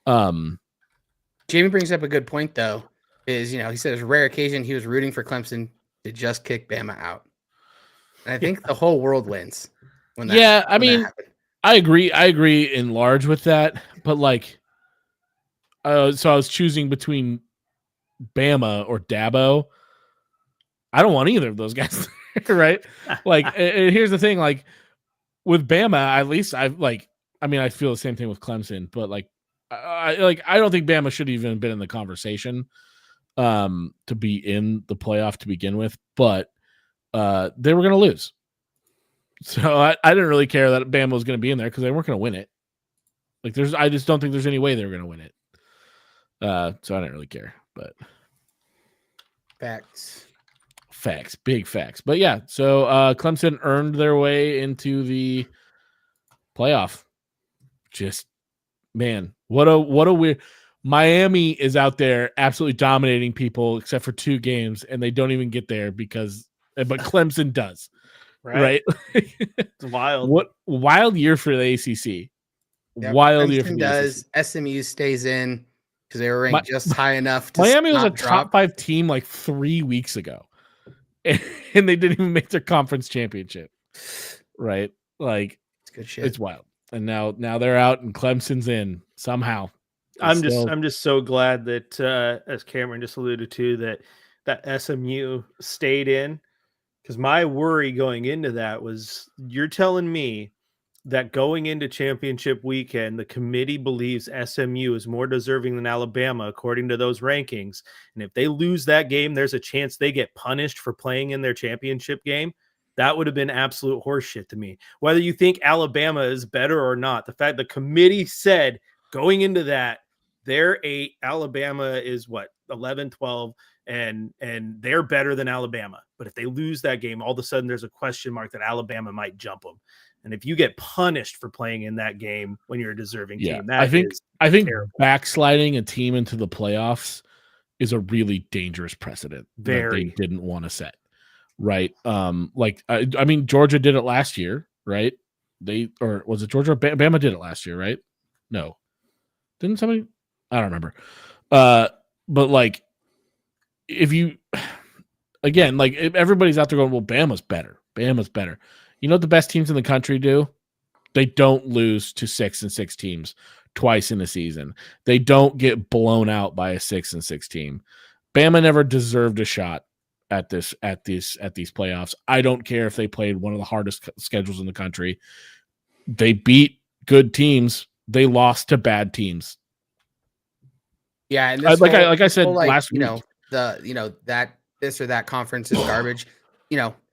Jamie brings up a good point, though, is, he said it's a rare occasion he was rooting for Clemson to just kick Bama out. And I think the whole world wins. I mean, I agree in large with that, but like, so I was choosing between Bama or Dabo. I don't want either of those guys, right? Like, here's the thing, like with Bama, at least I feel the same thing with Clemson, but like, I don't think Bama should even have been in the conversation to be in the playoff to begin with, but they were going to lose. So I didn't really care that Bama was going to be in there because they weren't going to win it. Like I just don't think there's any way they were going to win it. So I didn't really care, but facts, big facts. But yeah, so Clemson earned their way into the playoff. Just, man, what a weird. Miami is out there absolutely dominating people except for 2 games, and they don't even get there but Clemson does. Right? It's wild. What wild year for the ACC. Yep, wild Clemson year for the does. ACC. SMU stays in because they were ranked just high enough to Miami was a drop. top 5 team like 3 weeks ago. And they didn't even make their conference championship. Right? Like, it's good shit. It's wild. And now they're out and Clemson's in somehow. I'm just so glad that as Cameron just alluded to, that SMU stayed in, because my worry going into that was, you're telling me that going into championship weekend, the committee believes SMU is more deserving than Alabama according to those rankings, and if they lose that game, there's a chance they get punished for playing in their championship game. That would have been absolute horseshit to me. Whether you think Alabama is better or not, the fact the committee said going into that, they're 8, Alabama is what, 11, 12, and they're better than Alabama. But if they lose that game, all of a sudden there's a question mark that Alabama might jump them. And if you get punished for playing in that game when you're a deserving team, I think terrible. backsliding a team into the playoffs is a really dangerous precedent that they didn't want to set. Right. I mean, Georgia did it last year, right? Or was it Georgia? Bama did it last year, right? No. Didn't somebody? I don't remember. But like, if you, again, like if everybody's out there going, well, Bama's better. Bama's better. You know what the best teams in the country do? They don't lose to 6-6 teams twice in a season. They don't get blown out by a 6-6 team. Bama never deserved a shot at these playoffs. I don't care if they played one of the hardest schedules in the country. They beat good teams. They lost to bad teams. Yeah, and I said last week, that this or that conference is garbage.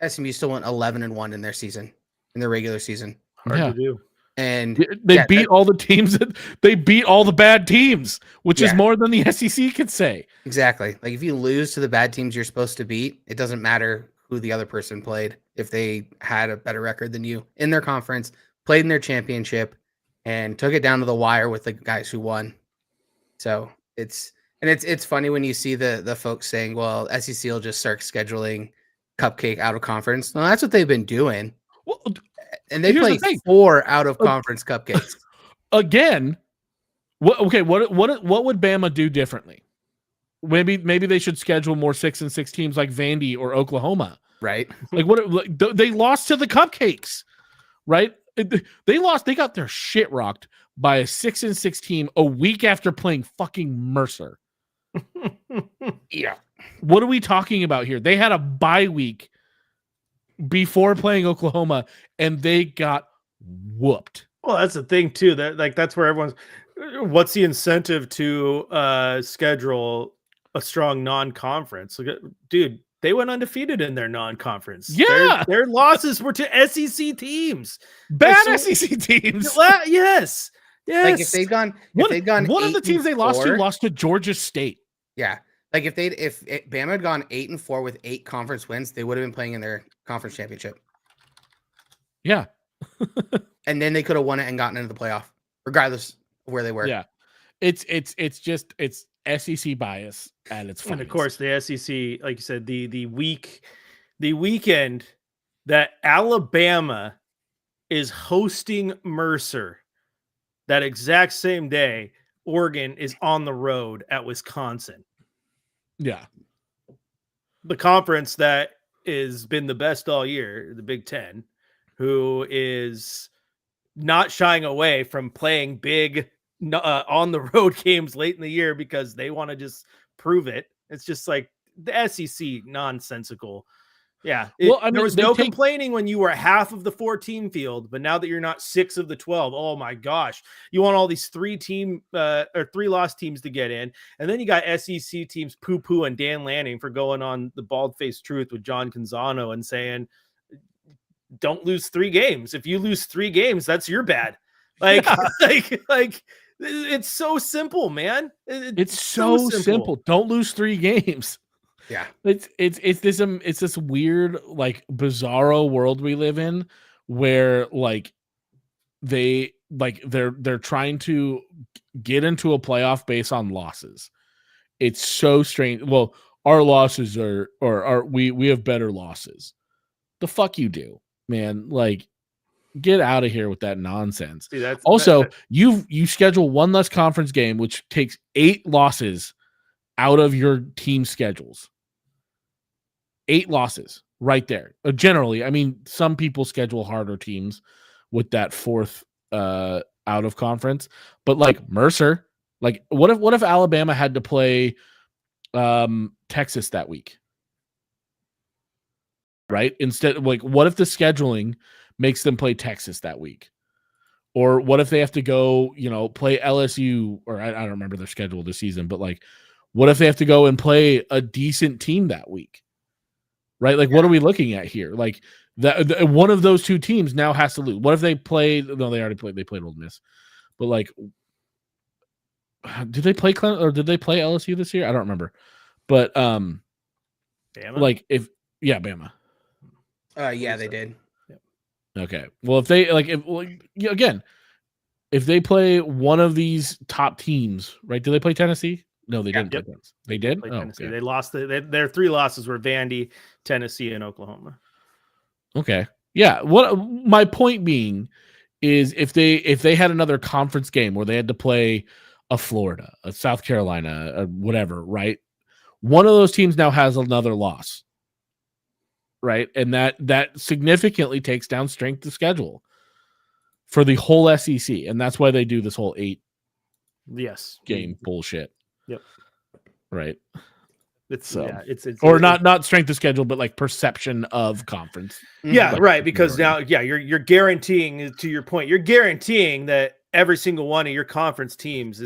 SMU still went 11-1 in their season, in their regular season. Hard to do. And they beat all the teams. They beat all the bad teams, which is more than the SEC could say. Exactly. Like if you lose to the bad teams you're supposed to beat, it doesn't matter who the other person played. If they had a better record than you in their conference, played in their championship, and took it down to the wire with the guys who won. So it's funny when you see the folks saying, well, SEC will just start scheduling cupcake out of conference. No, that's what they've been doing. Well, and they play 4 out of conference cupcakes. Again, what would Bama do differently? Maybe they should schedule more 6-6 teams like Vandy or Oklahoma. Right. They lost to the cupcakes, right? They got their shit rocked by a 6-6 team a week after playing fucking Mercer. Yeah. What are we talking about here? They had a bye week before playing Oklahoma, and they got whooped. Well, that's the thing too. That's where everyone's. What's the incentive to schedule a strong non-conference? Dude, they went undefeated in their non-conference. Yeah, their losses were to SEC teams, bad SEC teams. Yes. Like if they'd gone, one of the teams they lost to Georgia State. Yeah. Like if Bama had gone 8-4 with 8 conference wins, they would have been playing in their conference championship. Yeah. And then they could have won it and gotten into the playoff, regardless of where they were. Yeah. It's SEC bias at its finest. And of course the SEC, like you said, the weekend that Alabama is hosting Mercer, that exact same day, Oregon is on the road at Wisconsin. Yeah. The conference that has been the best all year, the Big Ten, who is not shying away from playing big on the road games late in the year because they want to just prove it. It's just like the SEC nonsensical. Yeah. There was no complaining when you were half of the 14 field, but now that you're not 6 of the 12, oh my gosh, you want all these 3 loss teams to get in. And then you got SEC teams poo-poo and Dan Lanning for going on the Bald-Faced Truth with John Canzano and saying, don't lose 3 games. If you lose 3 games, that's your bad. Like, like it's so simple, man. It's so simple. Don't lose 3 games. Yeah, it's this weird, like, bizarro world we live in where they're trying to get into a playoff based on losses. It's so strange. Well, our losses we have better losses. The fuck you do, man. Like, get out of here with that nonsense. See, you schedule one less conference game, which takes 8 losses out of your team schedules. 8 losses right there. Generally, I mean, some people schedule harder teams with that 4th out of conference, but like Mercer, Like, what if Alabama had to play Texas that week? Right? Instead, like, what if the scheduling makes them play Texas that week? Or what if they have to go, play LSU, or I don't remember their schedule this season, but like, what if they have to go and play a decent team that week? Right? Like, what are we looking at here? Like, one of those two teams now has to lose. What if they played? No, they already played. They played Ole Miss, but like, did they play Clemson or did they play LSU this year? I don't remember. But Bama? like Bama. Yeah, they did. Okay. Well, if they again, if they play one of these top teams, right? Did they play Tennessee? No, they didn't. Yep. Play Tennessee. They did. Play Oh, Tennessee. okay. They lost. Their 3 losses were Vandy, Tennessee, and Oklahoma. Okay. Yeah. What my point being is, if they had another conference game where they had to play a Florida, a South Carolina, a whatever, right? One of those teams now has another loss, right? And that significantly takes down strength of schedule for the whole SEC, and that's why they do this whole 8 game bullshit. Yep. Right. It's not strength of schedule, but like perception of conference. Yeah, like, right. Because now, you're guaranteeing, to your point, you're guaranteeing that every single one of your conference teams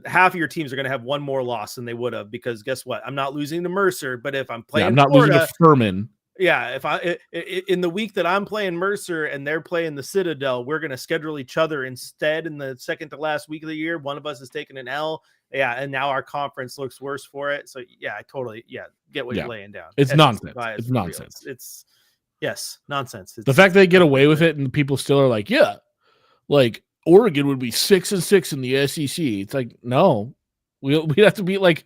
half of your teams are going to have one more loss than they would have, because guess what? I'm not losing to Mercer, but if I'm playing, I'm not Florida, losing to Furman. Yeah, if I in the week that I'm playing Mercer and they're playing the Citadel, we're going to schedule each other instead in the second to last week of the year. One of us is taking an L. Yeah, and now our conference looks worse for it. So yeah, I totally get what you're laying down. It's nonsense. Bias It's nonsense. It's nonsense. The fact they get away with it and people still are like, yeah, like Oregon would be 6-6 in the SEC. It's like, no, we have to be like,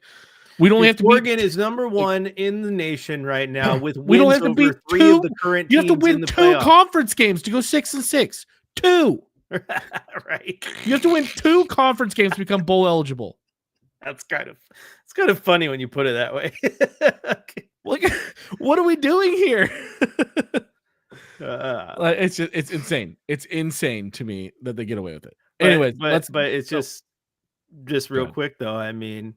we don't have to. Oregon is number 1 in the nation right now with wins we don't have to over beat 3 2, of the current. You have to win 2 playoff. conference games to go 6-6. 2. Right. You have to win 2 conference games to become bowl eligible. It's kind of funny when you put it that way. Like, what are we doing here? It's insane. It's insane to me that they get away with it. Anyways, but it's just real quick though. I mean,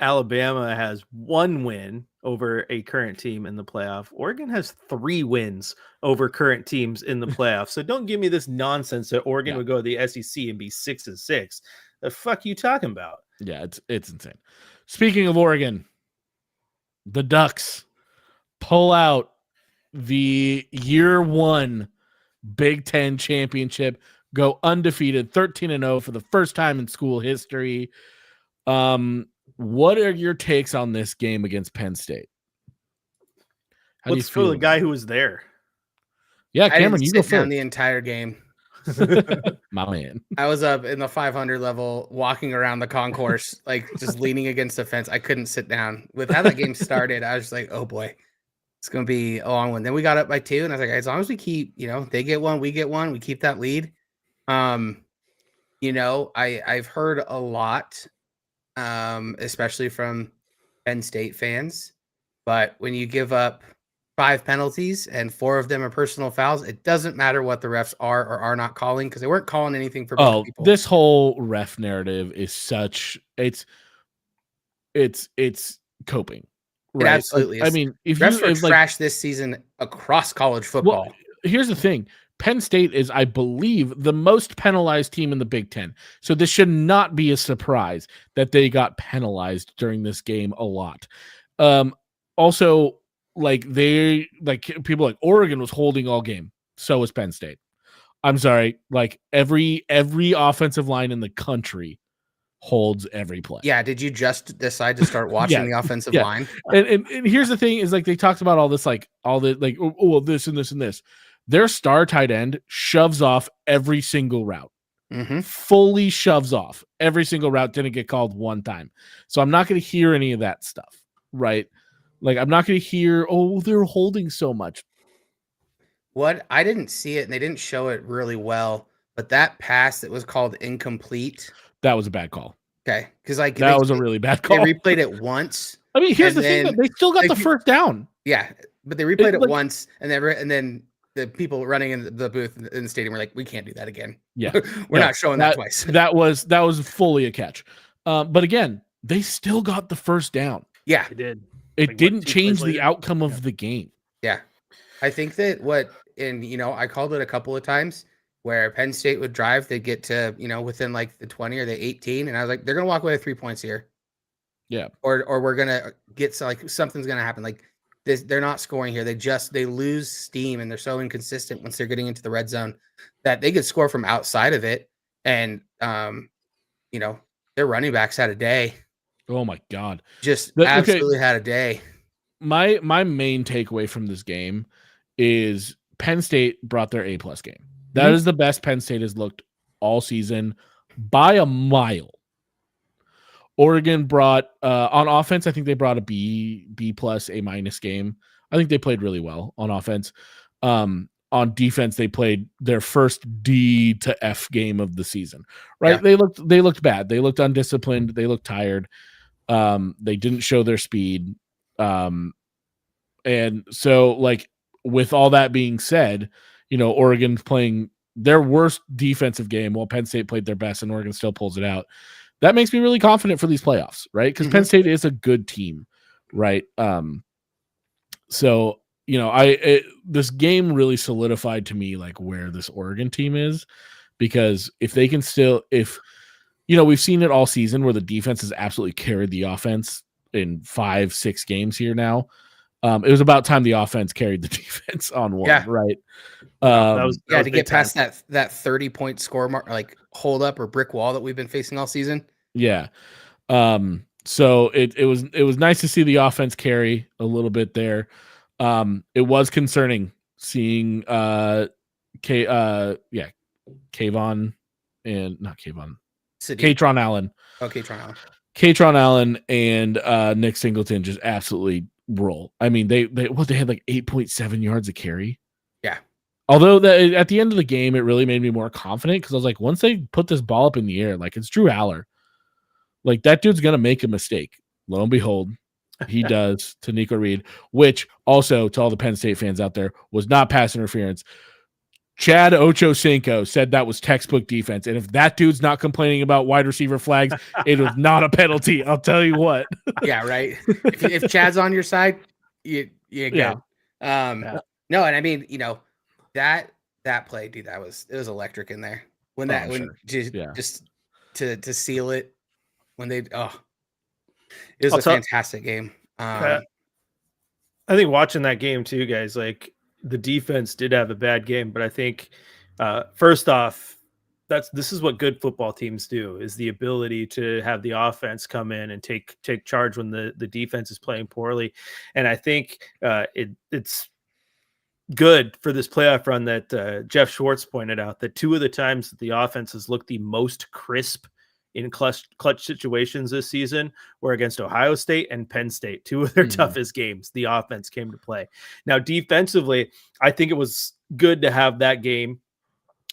Alabama has 1 win over a current team in the playoff. Oregon has 3 wins over current teams in the playoff. So don't give me this nonsense that Oregon would go to the SEC and be 6-6. The fuck you talking about? Yeah, it's insane. Speaking of Oregon, the Ducks pull out the year 1 Big Ten championship, go undefeated, 13-0 for the first time in school history. What are your takes on this game against Penn State? Let's go to the guy who was there. Yeah, Cameron, you go first. The entire game. My man. I was up in the 500 level, walking around the concourse, like just leaning against the fence. I couldn't sit down. With how that game started, I was like, oh boy, it's going to be a long one. Then we got up by 2, and I was like, as long as we keep, they get 1, we get 1, we keep that lead. I've heard a lot, especially from Penn State fans, but when you give up 5 penalties and 4 of them are personal fouls, it doesn't matter what the refs are or are not calling, because they weren't calling anything for both people. This whole ref narrative is it's coping. Right? It absolutely is. I mean, if refs were like, trashed this season across college football. Well, here's the thing. Penn State is, I believe, the most penalized team in the Big Ten. So this should not be a surprise that they got penalized during this game a lot. Also, people like Oregon was holding all game. So was Penn State. I'm sorry. Like every offensive line in the country holds every play. Yeah. Did you just decide to start watching the offensive line? And here's the thing is, like, they talked about all this, like all the, like, this and this and this. Their star tight end shoves off every single route. Fully shoves off every single route. Didn't get called 1 time. So I'm not going to hear any of that stuff. Right. Like, I'm not going to hear, they're holding so much. What? I didn't see it, and they didn't show it really well, but that pass that was called incomplete. That was a bad call. Okay. Because that was a really bad call. They replayed it once. I mean, here's the thing. They still got the first down. Yeah. But they replayed it once, and then the people running in the booth in the stadium were like, we can't do that again. Yeah. We're No, not showing that twice. that was fully a catch. But again, they still got the first down. Yeah. They did. It Like, what, didn't 2 plays change the later? outcome of the game. Yeah. I think that I called it a couple of times where Penn State would drive, they'd get to, within like the 20 or the 18. And I was like, they're going to walk away with 3 points here. Yeah. Or we're going to get something's going to happen. Like this, they're not scoring here. They lose steam and they're so inconsistent once they're getting into the red zone that they could score from outside of it. And, their running backs had a day. Oh my God. Just Okay. absolutely had a day. My main takeaway from this game is Penn State brought their A+ game. That is the best Penn State has looked all season by a mile. Oregon brought on offense, I think they brought a B+, A- game. I think they played really well on offense. On defense, they played their first D to F game of the season. Right? Yeah. They looked bad. They looked undisciplined. They looked tired. They didn't show their speed. And so, like, with all that being said, Oregon playing their worst defensive game while Penn State played their best and Oregon still pulls it out. That makes me really confident for these playoffs, right? Because Penn State is a good team, right? So, this game really solidified to me like where this Oregon team is, because if they can we've seen it all season where the defense has absolutely carried the offense in 5-6 games here now. It was about time the offense carried the defense on one, right? That was to get big time. past that 30-point score mark, like hold up or brick wall that we've been facing all season. Yeah. So it was nice to see the offense carry a little bit there. It was concerning seeing Kayvon and not Kayvon. Katron Allen. Oh, Katron Allen and Nick Singleton just absolutely roll. I mean, they had like 8.7 yards a carry. Yeah. Although at the end of the game, it really made me more confident because I was like, once they put this ball up in the air, like it's Drew Aller, like that dude's gonna make a mistake. Lo and behold, he does to Nico Reed, which also to all the Penn State fans out there was not pass interference. Chad Ochocinco said that was textbook defense. And if that dude's not complaining about wide receiver flags, it was not a penalty. I'll tell you what. Yeah, right. If Chad's on your side, you're good. Yeah. No, and I mean, that play, dude, it was electric in there. Just to seal it when it was a fantastic game. I think watching that game too, guys, like the defense did have a bad game, but I think first off, this is what good football teams do, is the ability to have the offense come in and take charge when the defense is playing poorly. And I think it's good for this playoff run that Jeff Schwartz pointed out that 2 of the times that the offense has looked the most crisp in clutch situations this season were against Ohio State and Penn State, 2 of their toughest games. The offense came to play. Now, defensively, I think it was good to have that game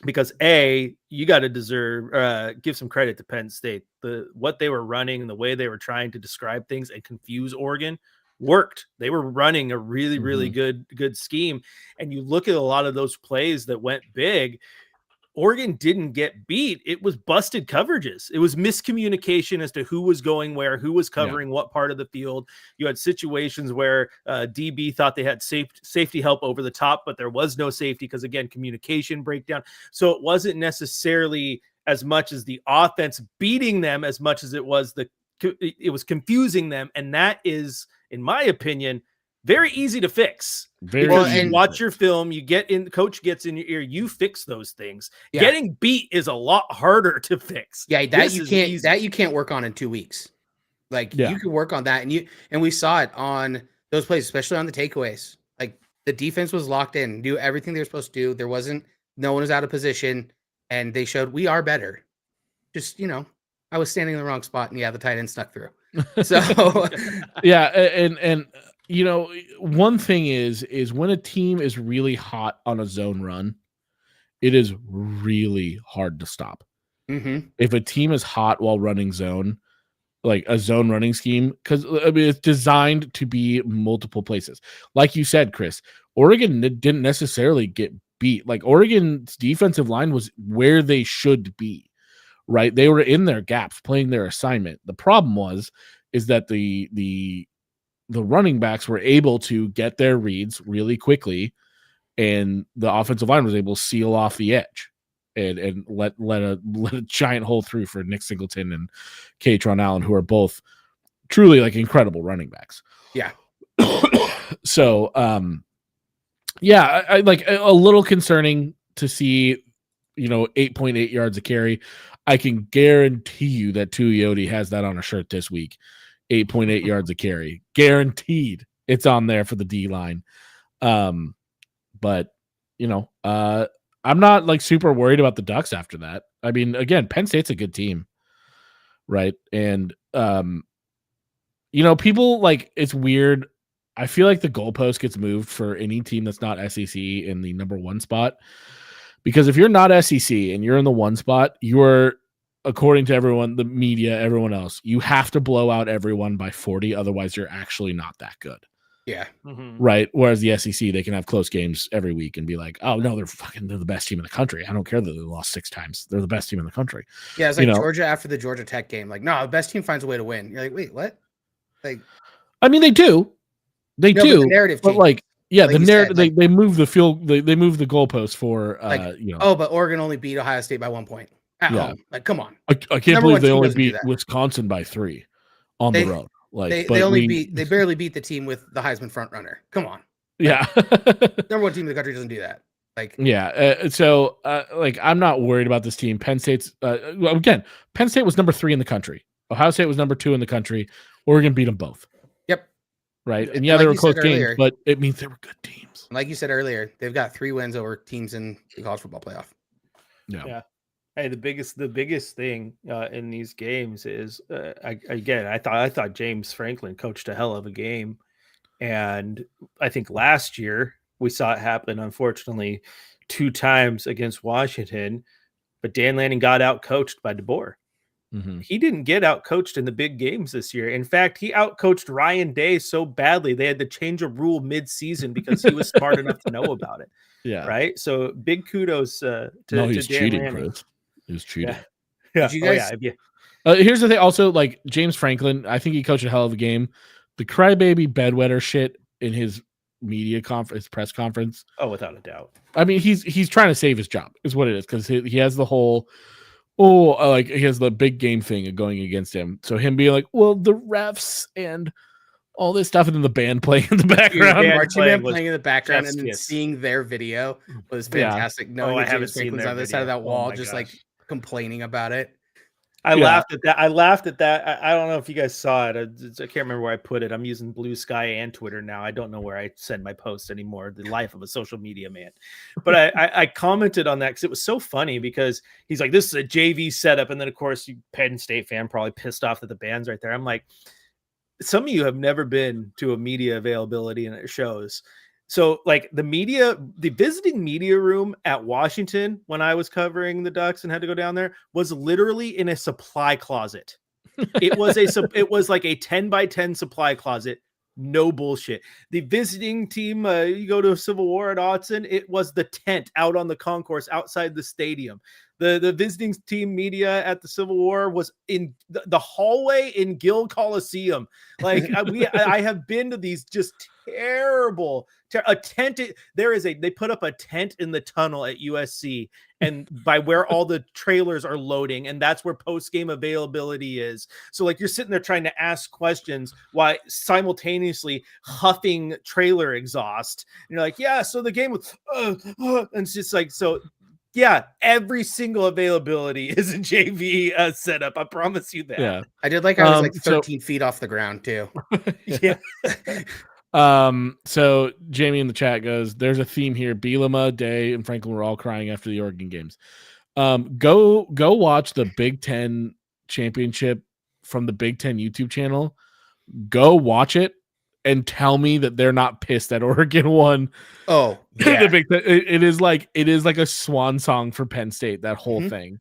because you got to give some credit to Penn State. What they were running and the way they were trying to describe things and confuse Oregon worked. They were running a really, really good scheme. And you look at a lot of those plays that went big, Oregon didn't get beat. It was busted coverages. It was miscommunication as to who was going where, who was covering what part of the field. You had situations where DB thought they had safety help over the top, but there was no safety because, again, communication breakdown. So it wasn't necessarily as much as the offense beating them as much as it was confusing them. And that is, in my opinion, very easy to fix. You watch your film, coach gets in your ear, you fix those things. Yeah. Getting beat is a lot harder to fix. Yeah, you can't work on in 2 weeks. Like you can work on that, and we saw it on those plays, especially on the takeaways. Like the defense was locked in, do everything they were supposed to do. No one was out of position, and they showed we are better. Just I was standing in the wrong spot, and the tight end stuck through. So and one thing is when a team is really hot on a zone run, it is really hard to stop. If a team is hot while running zone, like a zone running scheme, because it's designed to be multiple places. Like you said, Chris, Oregon didn't necessarily get beat. Like Oregon's defensive line was where they should be, right? They were in their gaps playing their assignment. The problem is that the running backs were able to get their reads really quickly, and the offensive line was able to seal off the edge and let a giant hole through for Nick Singleton and Katron Allen, who are both truly like incredible running backs. Yeah. So, yeah, I like a little concerning to see, 8.8 yards a carry. I can guarantee you that Tuioti has that on a shirt this week. 8.8 yards a carry. Guaranteed it's on there for the D line. But, I'm not like super worried about the Ducks after that. I mean, again, Penn State's a good team, right? And, people like, it's weird. I feel like the goalpost gets moved for any team that's not SEC in the number 1 spot. Because if you're not SEC and you're in the 1 spot, you're, according to everyone, the media, everyone else, you have to blow out everyone by 40. Otherwise, you're actually not that good. Yeah. Right. Whereas the SEC, they can have close games every week and be like, oh, no, they're the best team in the country. I don't care that they lost 6 times. They're the best team in the country. Yeah. It's like Georgia after the Georgia Tech game. Like, no, the best team finds a way to win. You're like, wait, what? Like, I mean, they do. They do. But the narrative but changes. like, yeah, Like the you narrative, said, they move the field, they move the goalpost for, oh, but Oregon only beat Ohio State by 1 point at home. Like, come on. I can't Number believe one they team only doesn't do beat that. Wisconsin by 3 on the road. Like, they barely beat the team with the Heisman front runner. Come on. Yeah. Number 1 team in the country doesn't do that. Like, yeah. So, I'm not worried about this team. Penn State's, again, Penn State was number 3 in the country. Ohio State was number 2 in the country. Oregon beat them both. Yep. Right. And And yeah, like they were you close said games, earlier- but it means they were good teams. like you said earlier, they've got 3 wins over teams in the college football playoff. Yeah. Hey, the biggest thing in these games is I thought James Franklin coached a hell of a game, and I think last year we saw it happen, unfortunately, 2 times against Washington, but Dan Lanning got out coached by DeBoer. Mm-hmm. He didn't get out coached in the big games this year. In fact, he out coached Ryan Day so badly they had to change a rule mid-season because he was smart enough to know about it. Yeah. Right. So big kudos to he's Dan cheating, Lanning. Chris. He was cheating. Yeah. Did you guys- Here's the thing. Also, like James Franklin, I think he coached a hell of a game. The crybaby bedwetter shit in his media conference, his press conference. Oh, without a doubt. I mean, he's trying to save his job, is what it is, because he has the whole he has the big game thing going against him. So him being like, well, the refs and all this stuff, and then the band playing in the background. band Marching playing band was playing in the background chef's and then kiss. seeing their video was Yeah. fantastic. Knowing I that haven't James seen Franklin's their on the other side of video. that Oh wall, my just gosh. like complaining about it. I Yeah. laughed at that. I laughed at that. I don't know if you guys saw it. I can't remember where I put it. I'm using Blue Sky and Twitter now. I don't know where I send my posts anymore. The life of a social media man. But I commented on that because it was so funny, because he's like, this is a JV setup. And then, of course, you Penn State fan probably pissed off that the band's right there. I'm like, some of you have never been to a media availability, and it shows. So like the visiting media room at Washington when I was covering the Ducks and had to go down there was literally in a supply closet. It was like a 10 by 10 supply closet. No bullshit. The visiting team, you go to Civil War at Autzen, it was the tent out on the concourse outside the stadium. The visiting team media at the Civil War was in the hallway in Gill Coliseum. Like I have been to these just terrible. A tent. They put up a tent in the tunnel at USC, and by where all the trailers are loading, and that's where post game availability is. So like you're sitting there trying to ask questions while simultaneously huffing trailer exhaust. And you're like, yeah. So the game was, and it's just like so. Yeah, every single availability is a JV setup. I promise you that. Yeah. I did like I was like so- 13 feet off the ground too. Yeah. So Jamie in the chat goes, there's a theme here. Bielema, Day, and Franklin were all crying after the Oregon games. Go watch the Big Ten championship from the Big Ten YouTube channel. Go watch it and tell me that they're not pissed that Oregon won. Oh, The yeah. Big Ten. It is like a swan song for Penn State, that whole Mhm. thing.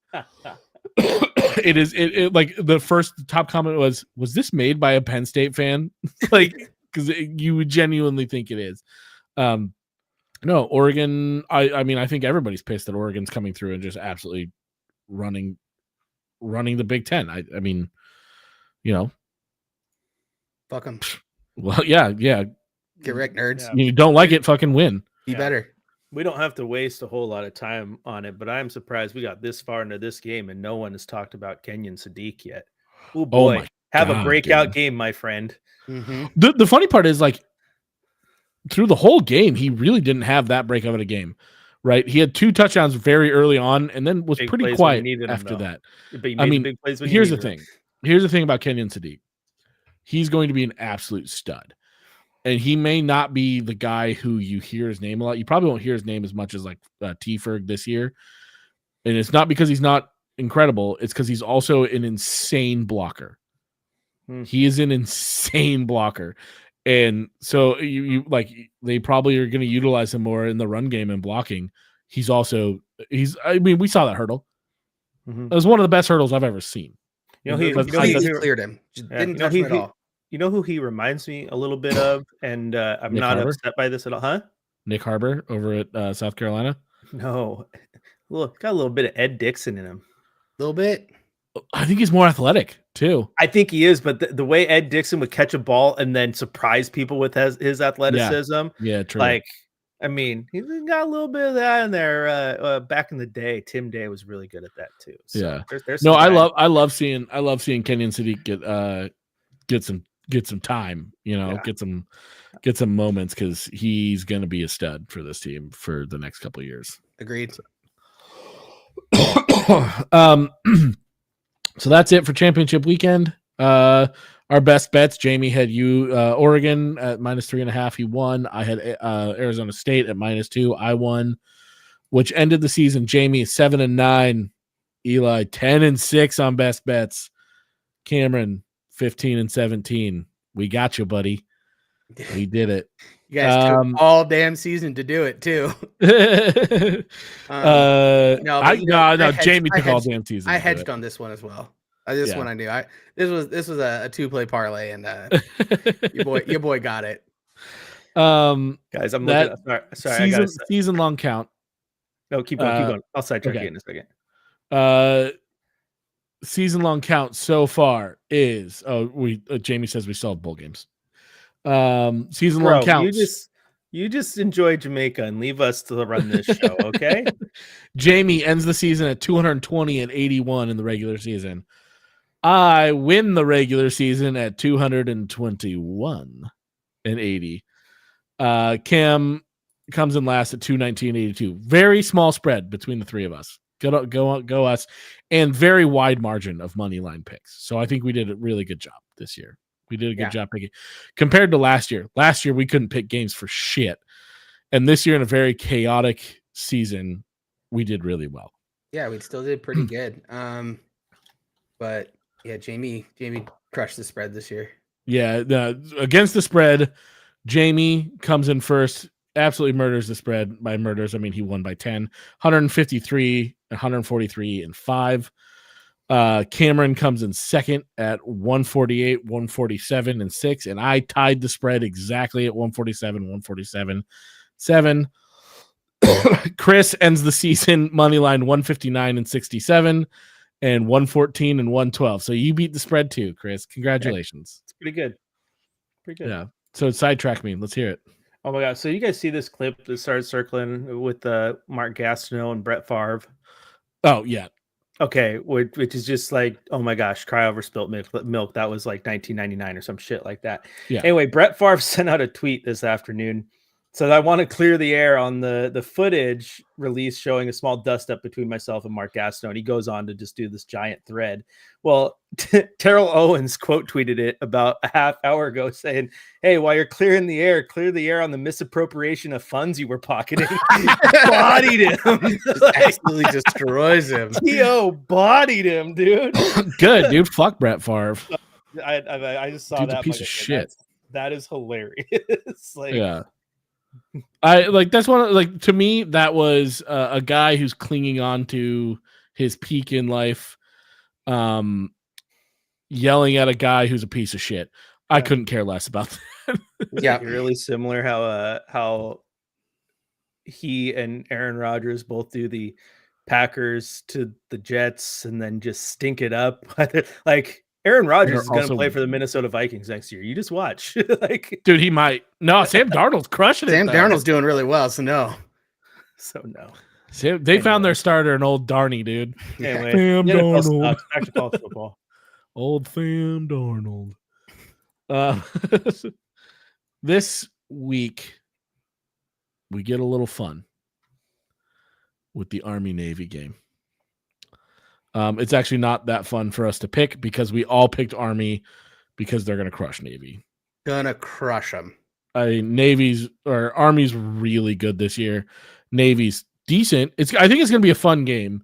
It is like the first top comment was this made by a Penn State fan? Like, because you would genuinely think it is. No, Oregon. I mean, I think everybody's pissed that Oregon's coming through and just absolutely running the Big Ten. I mean, Fuck him. well, yeah. Get wrecked, nerds. Yeah. You don't like it, fucking win. Be Yeah. better. We don't have to waste a whole lot of time on it, but I'm surprised we got this far into this game and no one has talked about Kenyon Sadiq yet. Oh boy, my have a God, breakout dude. game, my friend. Mm-hmm. The funny part is, like, through the whole game, he really didn't have that break of a game, right? He had 2 touchdowns very early on, and then was Big pretty plays when you quiet needed 'em, after though. that. But you I made mean, the big plays when you here's the needed 'em. thing. Here's the thing about Kenyon Sadiq. He's going to be an absolute stud. And he may not be the guy who you hear his name a lot. You probably won't hear his name as much as like T Ferg this year. And it's not because he's not incredible. It's because he's also an insane blocker. He is an insane blocker. And so you like, they probably are going to utilize him more in the run game and blocking. We saw that hurdle. Mhm. It was one of the best hurdles I've ever seen. You know, He- he, but you know, I- he- Completely cleared him. Just yeah, didn't you know, touch he- him at he- all. you know who he reminds me a little bit of, and I'm Nick not Harbor? upset by this at all, huh? Nick Harbor over at South Carolina. No, look, got a little bit of Ed Dixon in him. A little bit. I think he's more athletic too. I think he is, but the way Ed Dixon would catch a ball and then surprise people with his athleticism, Yeah, true. like, I mean, he's got a little bit of that in there. Back in the day, Tim Day was really good at that too. So Yeah. there's No, some I guys- love seeing Kenyon Sadiq get some time, Yeah. get some moments, because he's going to be a stud for this team for the next couple of years. Agreed. So that's it for championship weekend. Our best bets, Jamie had Oregon at -3.5. He won. I had Arizona State at -2. I won, which ended the season. Jamie 7-9, Eli 10-6 on best bets. Cameron 15-17. We got you, buddy. We did it. You guys took all damn season to do it too. No, Jamie took all hedged- damn season. I to do hedged it. on this one as well. This Yeah. one I knew. This was a 2-play parlay, and your boy got it. guys, I'm looking. Sorry, I gotta. Season long count. No, keep going. I'll sidetrack okay. you in a second. Season long count so far is Jamie says we still have bowl games. Season long counts. You just enjoy Jamaica and leave us to run this show, okay? Jamie ends the season at 220-81 in the regular season. I win the regular season at 221-80. Cam comes in last at 219-82. Very small spread between the three of us. Go us, and very wide margin of money line picks. So I think we did a really good job this year. We did a good job picking compared to last year. Last year we couldn't pick games for shit, and this year in a very chaotic season, we did really well. Yeah, we still did pretty good. But yeah, Jamie crushed the spread this year. Yeah, against the spread, Jamie comes in first, absolutely murders the spread. By murders, I mean he won by 10, 153, 143, and 5. Cameron comes in second at 148, 147, and 6, and I tied the spread exactly at 147, 147, 7. Chris ends the season money line 159 and 67, and 114 and 112. So you beat the spread too, Chris. Congratulations. It's pretty good. Pretty good. Yeah. So sidetrack me. Let's hear it. Oh my god! So you guys see this clip that started circling with Mark Gastineau and Brett Favre? Oh yeah. Okay, which is just like, oh my gosh, cry over spilt milk. That was like 1999 or some shit like that. Yeah. Anyway, Brett Favre sent out a tweet this afternoon. So I want to clear the air on the footage release showing a small dust up between myself and Mark Gastineau. And he goes on to just do this giant thread. Well, Terrell Owens quote tweeted it about a half hour ago saying, "Hey, while you're clear the air on the misappropriation of funds you were pocketing." Bodied him. Absolutely destroys him. T.O. bodied him, dude. Good, dude. Fuck Brett Favre. I just saw Dude's a that. piece of shit. That is hilarious. Like, Yeah. I like that's one of, like, to me that was a guy who's clinging on to his peak in life, yelling at a guy who's a piece of shit. I couldn't care less about that. Yeah. really similar how he and Aaron Rodgers both do the Packers to the Jets and then just stink it up. Like Aaron Rodgers is going to play for the Minnesota Vikings next year. You just watch. Like, dude, he might. No, Sam Darnold's crushing it. Sam though. Darnold's doing really well, so no. So no. They found their starter, an old Darny, dude. Anyway, Sam the NFL Darnold. sucks. Back to college football. Old Sam Darnold. This week, we get a little fun with the Army-Navy game. It's actually not that fun for us to pick because we all picked Army because they're going to crush Navy. Gonna crush them. Army's really good this year. Navy's decent. I think it's going to be a fun game,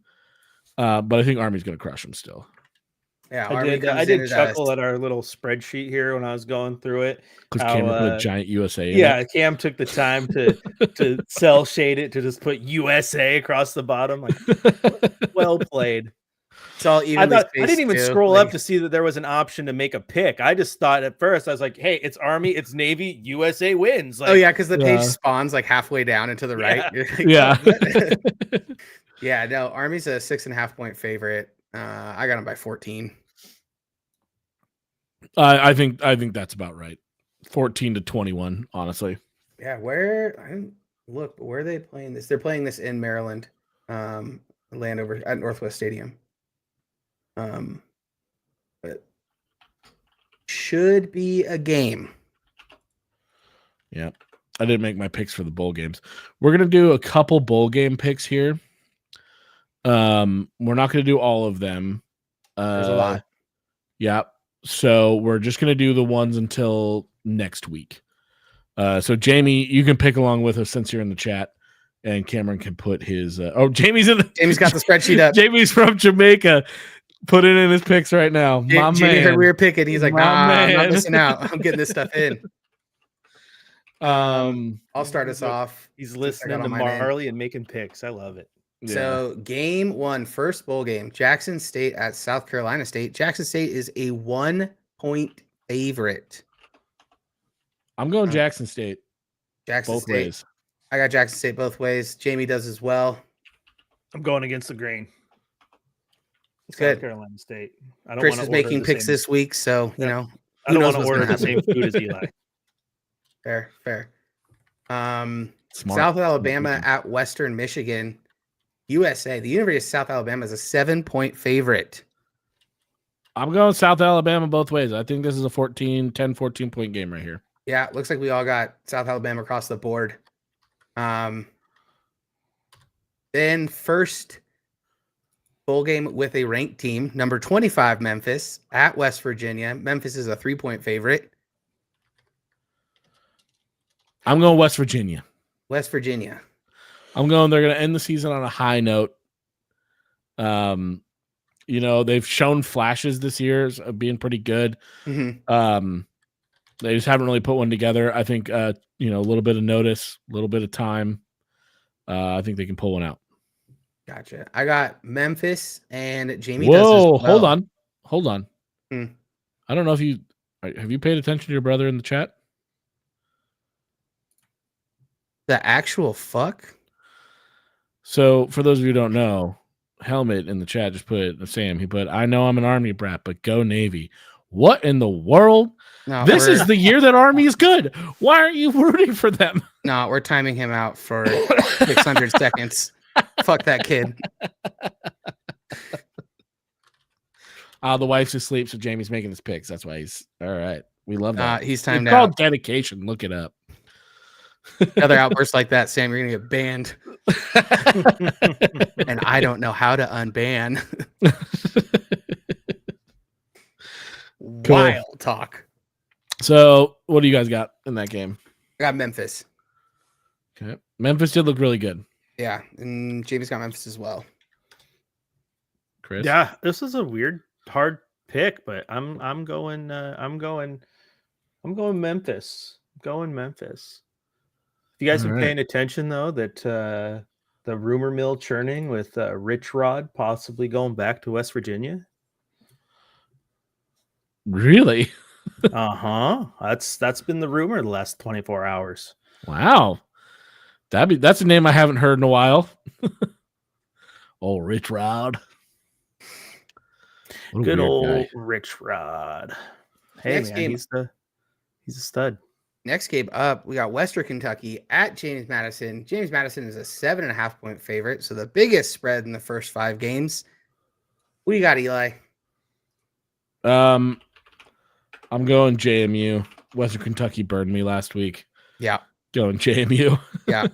but I think Army's going to crush them still. Yeah, I did chuckle at our little spreadsheet here when I was going through it. Because Cam put a giant USA in it. Cam took the time to cell shade it to just put USA across the bottom. Like, well played. It's all evenly I spaced didn't even too. scroll up to see that there was an option to make a pick. I just thought at first, I was like, hey, it's Army, it's Navy, USA wins. Like, oh, yeah, because the page spawns like halfway down and to the right. Yeah. Yeah, no, Army's a 6.5 point favorite. I got them by 14. I think that's about right. 14-21, honestly. Yeah, where are they playing this? They're playing this in Maryland, Landover at Northwest Stadium. But should be a game. Yeah, I didn't make my picks for the bowl games. We're gonna do a couple bowl game picks here. We're not gonna do all of them. There's a lot. Yeah. So we're just going to do the ones until next week. So Jamie, you can pick along with us since you're in the chat, and Cameron can put his. Jamie's got the spreadsheet up. Jamie's from Jamaica. Put it in his picks right now. My Jamie man. heard we were picking. He's like, I'm not missing out. I'm getting this stuff in. I'll start us off. He's listening to Marley and making picks. I love it. Yeah. So game 1, first bowl game, Jackson State at South Carolina State. Jackson State is a 1-point favorite. I'm going Jackson State. Jackson both State. Ways. I got Jackson State both ways. Jamie does as well. I'm going against the grain. Good. South Carolina State. Chris is making picks this week, so you know. I don't want to order the same food as Eli. Fair. Smart. South Alabama at Western Michigan. USA, the University of South Alabama is a 7-point favorite. I'm going South Alabama both ways. I think this is a 14 point game right here. Yeah, looks like we all got South Alabama across the board. Then first bowl game with a ranked team, number 25 Memphis at West Virginia. Memphis is a 3-point favorite. I'm going West Virginia. West Virginia. I'm going. They're going to end the season on a high note. They've shown flashes this year of being pretty good. Mm-hmm. They just haven't really put one together. I think, a little bit of notice, a little bit of time. I think they can pull one out. Gotcha. I got Memphis and Jamie. Whoa, does as well. hold on. I don't know if have you paid attention to your brother in the chat? The actual fuck? So, for those of you who don't know, Helmet in the chat just put, Sam, he put, I know I'm an Army brat, but go Navy. What in the world? No, this is the year that Army is good. Why aren't you rooting for them? No, we're timing him out for 600 seconds. Fuck that kid. The wife's asleep, so Jamie's making his picks. That's why he's all right. We love that. He's timed it's out. called dedication. Look it up. Another outburst like that, Sam, you're gonna get banned. And I don't know how to unban. Cool. Wild talk. So, what do you guys got in that game? I got Memphis. Okay, Memphis did look really good. Yeah, and Jamie's got Memphis as well. Chris, yeah, this is a weird, hard pick, but I'm going Memphis. Going Memphis. You guys been paying attention though that the rumor mill churning with Rich Rod possibly going back to West Virginia? Really? That's been the rumor the last 24 hours. Wow. That's a name I haven't heard in a while. Oh, Rich Rod. What a Good weird old guy. Rich Rod. Hey Next man, game- he's a stud. Next game up, we got Western Kentucky at James Madison. James Madison is a 7.5-point favorite, so the biggest spread in the first 5 games. What do you got, Eli? I'm going JMU. Western Kentucky burned me last week. Yeah, Going JMU. yeah.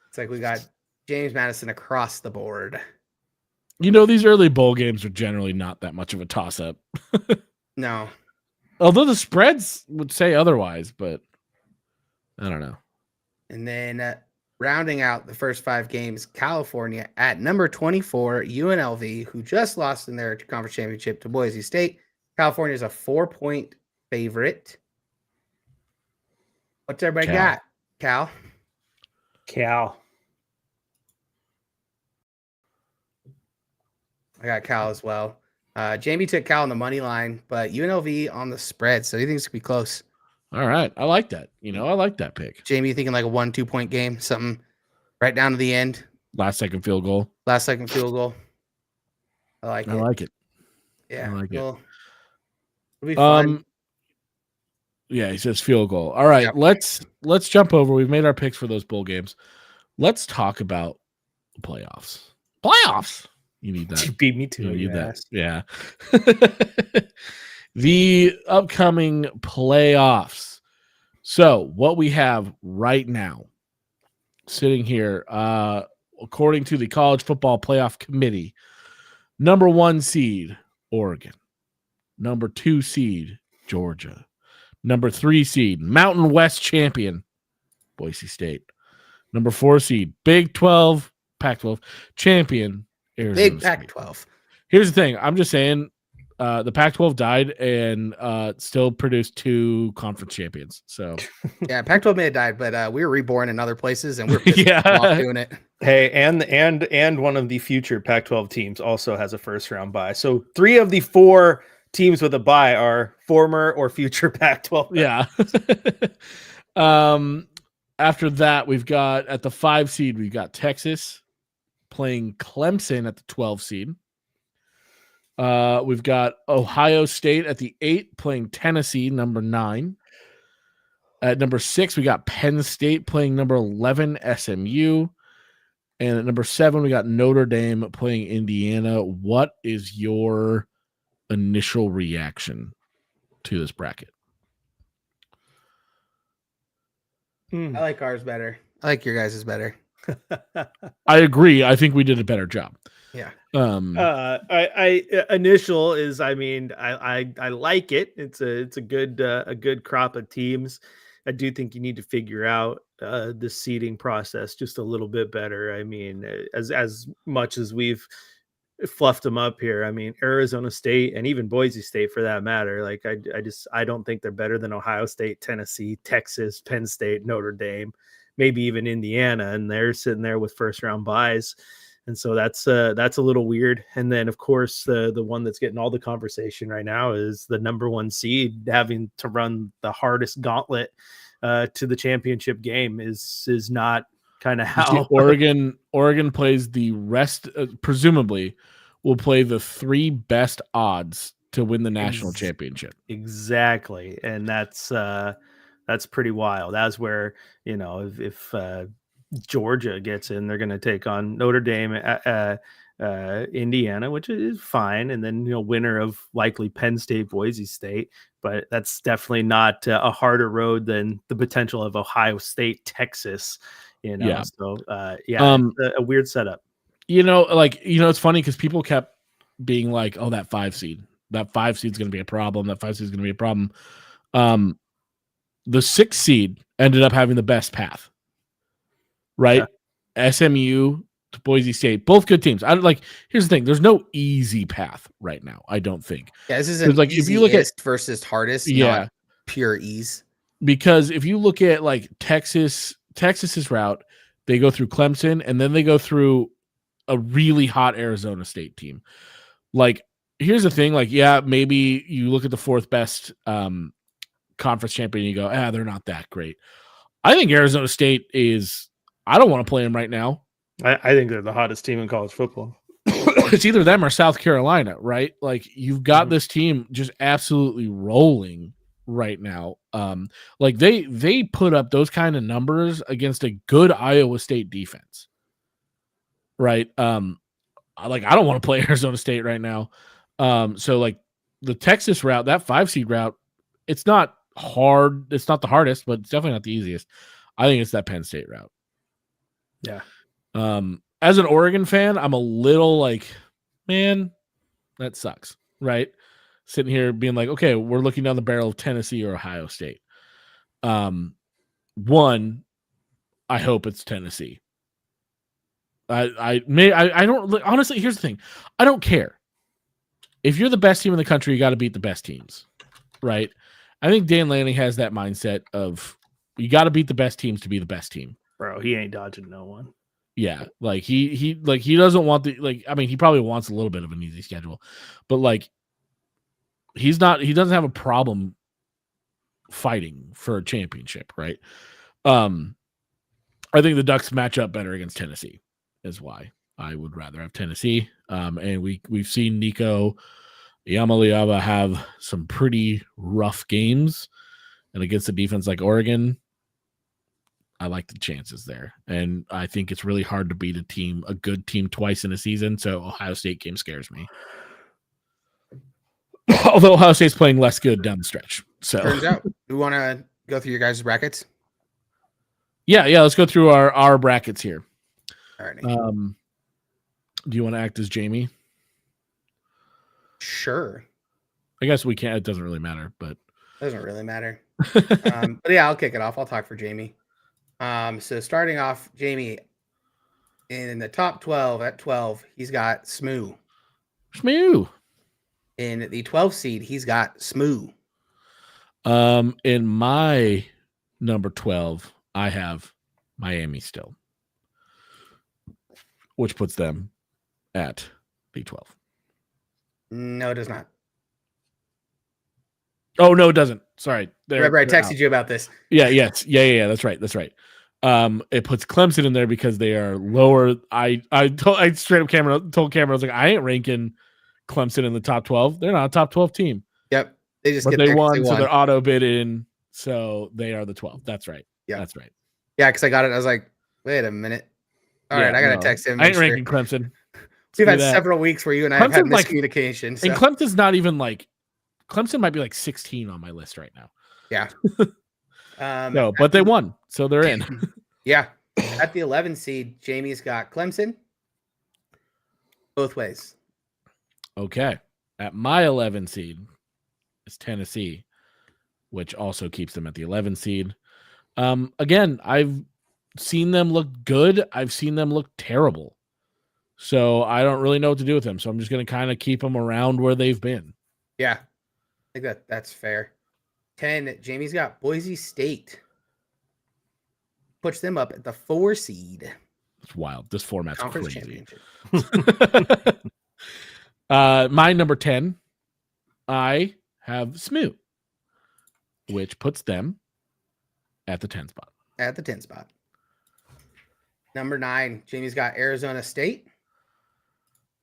It's like we got James Madison across the board. You know, these early bowl games are generally not that much of a toss-up. No, Although the spreads would say otherwise, but I don't know. and then rounding out the first 5 games, California at number 24, UNLV, who just lost in their conference championship to Boise State. California is a 4-point favorite. What's everybody Cal. got? Cal? Cal. I got Cal as well. Jamie took Cal on the money line, but UNLV on the spread. So you think it's going to be close? All right. I like that. I like that pick. Jamie, you thinking like a 1-2 point game? Something right down to the end? Last second field goal. Last second field goal? I like I it. like it. Yeah. I like it. Well, it'll be fun. Yeah, he says field goal. All right, Yep. let's jump over. We've made our picks for those bowl games. Let's talk about the playoffs. Playoffs. You need that. You beat me to You it. need you that. ass. Yeah. The upcoming playoffs. So, what we have right now sitting here, according to the College Football Playoff Committee, number 1 seed, Oregon. Number 2 seed, Georgia. Number 3 seed, Mountain West champion, Boise State. Number 4 seed, Big 12, Pac-12 champion, Arizona Big State. Pac-12. Here's the thing. I'm just saying the Pac-12 died and still produced 2 conference champions. So, Yeah, Pac-12 may have died, but we were reborn in other places, and we're pissed Yeah. off doing it. Hey, and one of the future Pac-12 teams also has a first round bye. So 3 of the 4 teams with a bye are former or future Pac-12. yeah. After that, we've got at the 5 seed, we've got Texas playing Clemson at the 12 seed. We've got Ohio State at the 8 playing Tennessee, number 9. At number 6, we got Penn State playing number 11, SMU. And at number 7, we got Notre Dame playing Indiana. What is your initial reaction to this bracket? I like ours better. I like your guys' is better. I agree. I think we did a better job. Yeah. I initial is, I mean, I like it. It's a good crop of teams. I do think you need to figure out the seeding process just a little bit better. I mean, as much as we've fluffed them up here, I mean, Arizona State and even Boise State for that matter, like I don't think they're better than Ohio State, Tennessee, Texas, Penn State, Notre Dame, maybe even Indiana, and they're sitting there with first round buys. And so that's a little weird. And then of course the one that's getting all the conversation right now is the number 1 seed having to run the hardest gauntlet to the championship game is not kind of how Oregon plays the rest, presumably will play the 3 best odds to win the national championship. Exactly. And that's pretty wild. That's where, if Georgia gets in, they're going to take on Notre Dame, Indiana, which is fine. And then, winner of likely Penn State, Boise State, but that's definitely not a harder road than the potential of Ohio State, Texas, Yeah. So, it's a weird setup. It's funny because people kept being like, oh, that 5 seed is going to be a problem. That 5 seed is going to be a problem. The 6 seed ended up having the best path, right? Yeah. SMU to Boise State, both good teams. Here's the thing. There's no easy path right now. I don't think. Yeah, this isn't like if you look at versus hardest, yeah, pure ease. Because if you look at like Texas's route, they go through Clemson and then they go through a really hot Arizona State team. Like, here's the thing. Like, yeah, maybe you look at the 4th best conference champion and you go, they're not that great. I think Arizona State is. I don't want to play them right now. I think they're the hottest team in college football. It's either them or South Carolina, right? Like you've got this team just absolutely rolling right now. Like they put up those kind of numbers against a good Iowa State defense, right? Like I don't want to play Arizona State right now. So like the Texas route, that 5 seed route, it's not hard. It's not the hardest, but it's definitely not the easiest. I think it's that Penn State route. Yeah. As an Oregon fan, I'm a little like, man, that sucks, right? Sitting here being like, okay, we're looking down the barrel of Tennessee or Ohio State. One, I hope it's Tennessee. I don't honestly. Here's the thing, I don't care if you're the best team in the country. You got to beat the best teams, right? I think Dan Lanning has that mindset of you got to beat the best teams to be the best team. Bro, he ain't dodging no one. Yeah, like he doesn't want I mean, he probably wants a little bit of an easy schedule, but like he doesn't have a problem fighting for a championship, right? I think the Ducks match up better against Tennessee is why I would rather have Tennessee. And we've seen Nico Iamaleava have some pretty rough games, and against a defense like Oregon, I like the chances there. And I think it's really hard to beat a good team twice in a season. So Ohio State game scares me. Although Ohio State's playing less good down the stretch. So Turns out. We want to go through your guys' brackets? yeah, let's go through our brackets here. All right. Do you want to act as Jamie? Sure. I guess we can't. It doesn't really matter, but Doesn't really matter. But yeah, I'll kick it off. I'll talk for Jamie. So starting off, Jamie, in the top 12 at 12, he's got Smoo. Shmoo. In the 12 seed, he's got Smoo. In my number 12, I have Miami still, which puts them at the 12. No, it does not. Oh no, it doesn't. Sorry. Remember, I they're texted out. you about this. Yeah. That's right. It puts Clemson in there because they are lower. I straight up told Cameron, I was like, I ain't ranking Clemson in the top 12. They're not a top 12 team. Yep. They just But get they there 'cause won, they so they're auto bid in. So they are the 12. That's right. Yeah. That's right. Yeah, because I got it. I was like, wait a minute. All right, I got to text him. I ain't make sure. ranking Clemson. We've had that. several weeks where you and I have had Clemson's like- miscommunication. So. And Clemson's not even like Clemson might be like 16 on my list right now. Yeah. No, but they won, so they're in. Yeah. At the 11 seed, Jamie's got Clemson. Both ways. Okay. At my 11 seed is Tennessee, which also keeps them at the 11 seed. Again, I've seen them look good. I've seen them look terrible. So I don't really know what to do with them. So I'm just going to kind of keep them around where they've been. Yeah. I think that's fair. 10, Jamie's got Boise State. Puts them up at the 4 seed. It's wild. This format's Conference crazy. championship. My number 10, I have Smoot, which puts them at the 10 spot. At the 10 spot. Number 9, Jamie's got Arizona State.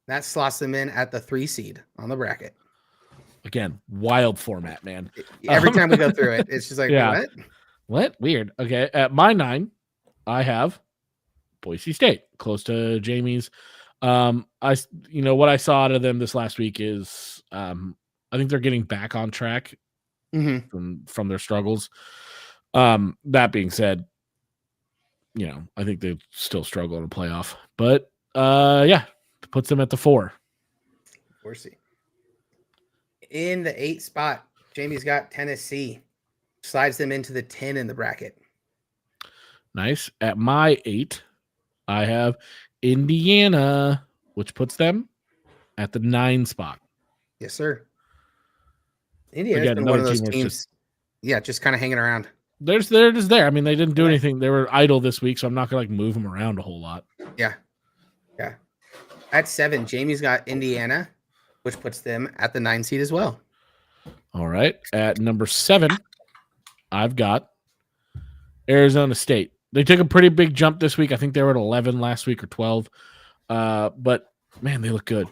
That slots them in at the 3 seed on the bracket. Again, wild format, man. Every time we go through it, it's just like, Yeah. what? What? Weird. Okay. At my 9, I have Boise State, close to Jamie's. What I saw out of them this last week is I think they're getting back on track from their struggles. That being said, I think they still struggle in a playoff. But it puts them at the 4. 4 seed. In the 8 spot, Jamie's got Tennessee. Slides them into the 10 in the bracket. Nice. At my 8, I have Indiana, which puts them at the 9 spot. Yes, sir. Indiana's been one of those teams. Just kind of hanging around. They're just there. I mean, they didn't do anything. They were idle this week, so I'm not going to move them around a whole lot. Yeah. At 7, Jamie's got Indiana, which puts them at the 9 seed as well. All right. At number 7, I've got Arizona State. They took a pretty big jump this week. I think they were at 11 last week or 12. But man, they look good.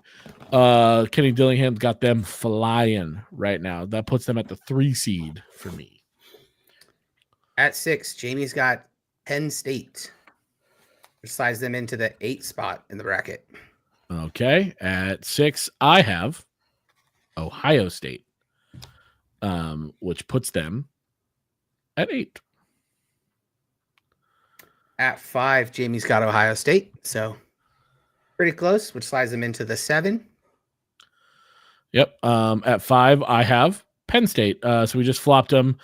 Kenny Dillingham's got them flying right now. That puts them at the 3 seed for me. At 6, Jamie's got Penn State, which slides them into the 8 spot in the bracket. Okay. At 6, I have Ohio State, which puts them at 8. At 5, Jamie's got Ohio State, so pretty close, which slides them into the 7. Yep. At 5, I have Penn State. So we just flopped them.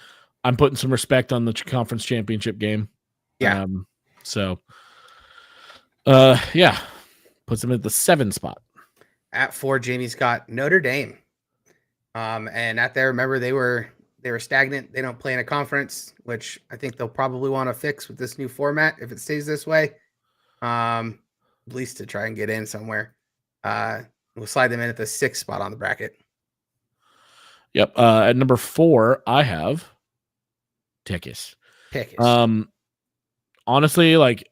I'm putting some respect on the conference championship game. Yeah. Yeah. Puts them at the 7 spot. At 4, Jamie's got Notre Dame. And at there, remember they were stagnant. They don't play in a conference, which I think they'll probably want to fix with this new format if it stays this way. At least to try and get in somewhere. We'll slide them in at the 6th spot on the bracket. Yep. At number 4, I have Texas. Honestly, like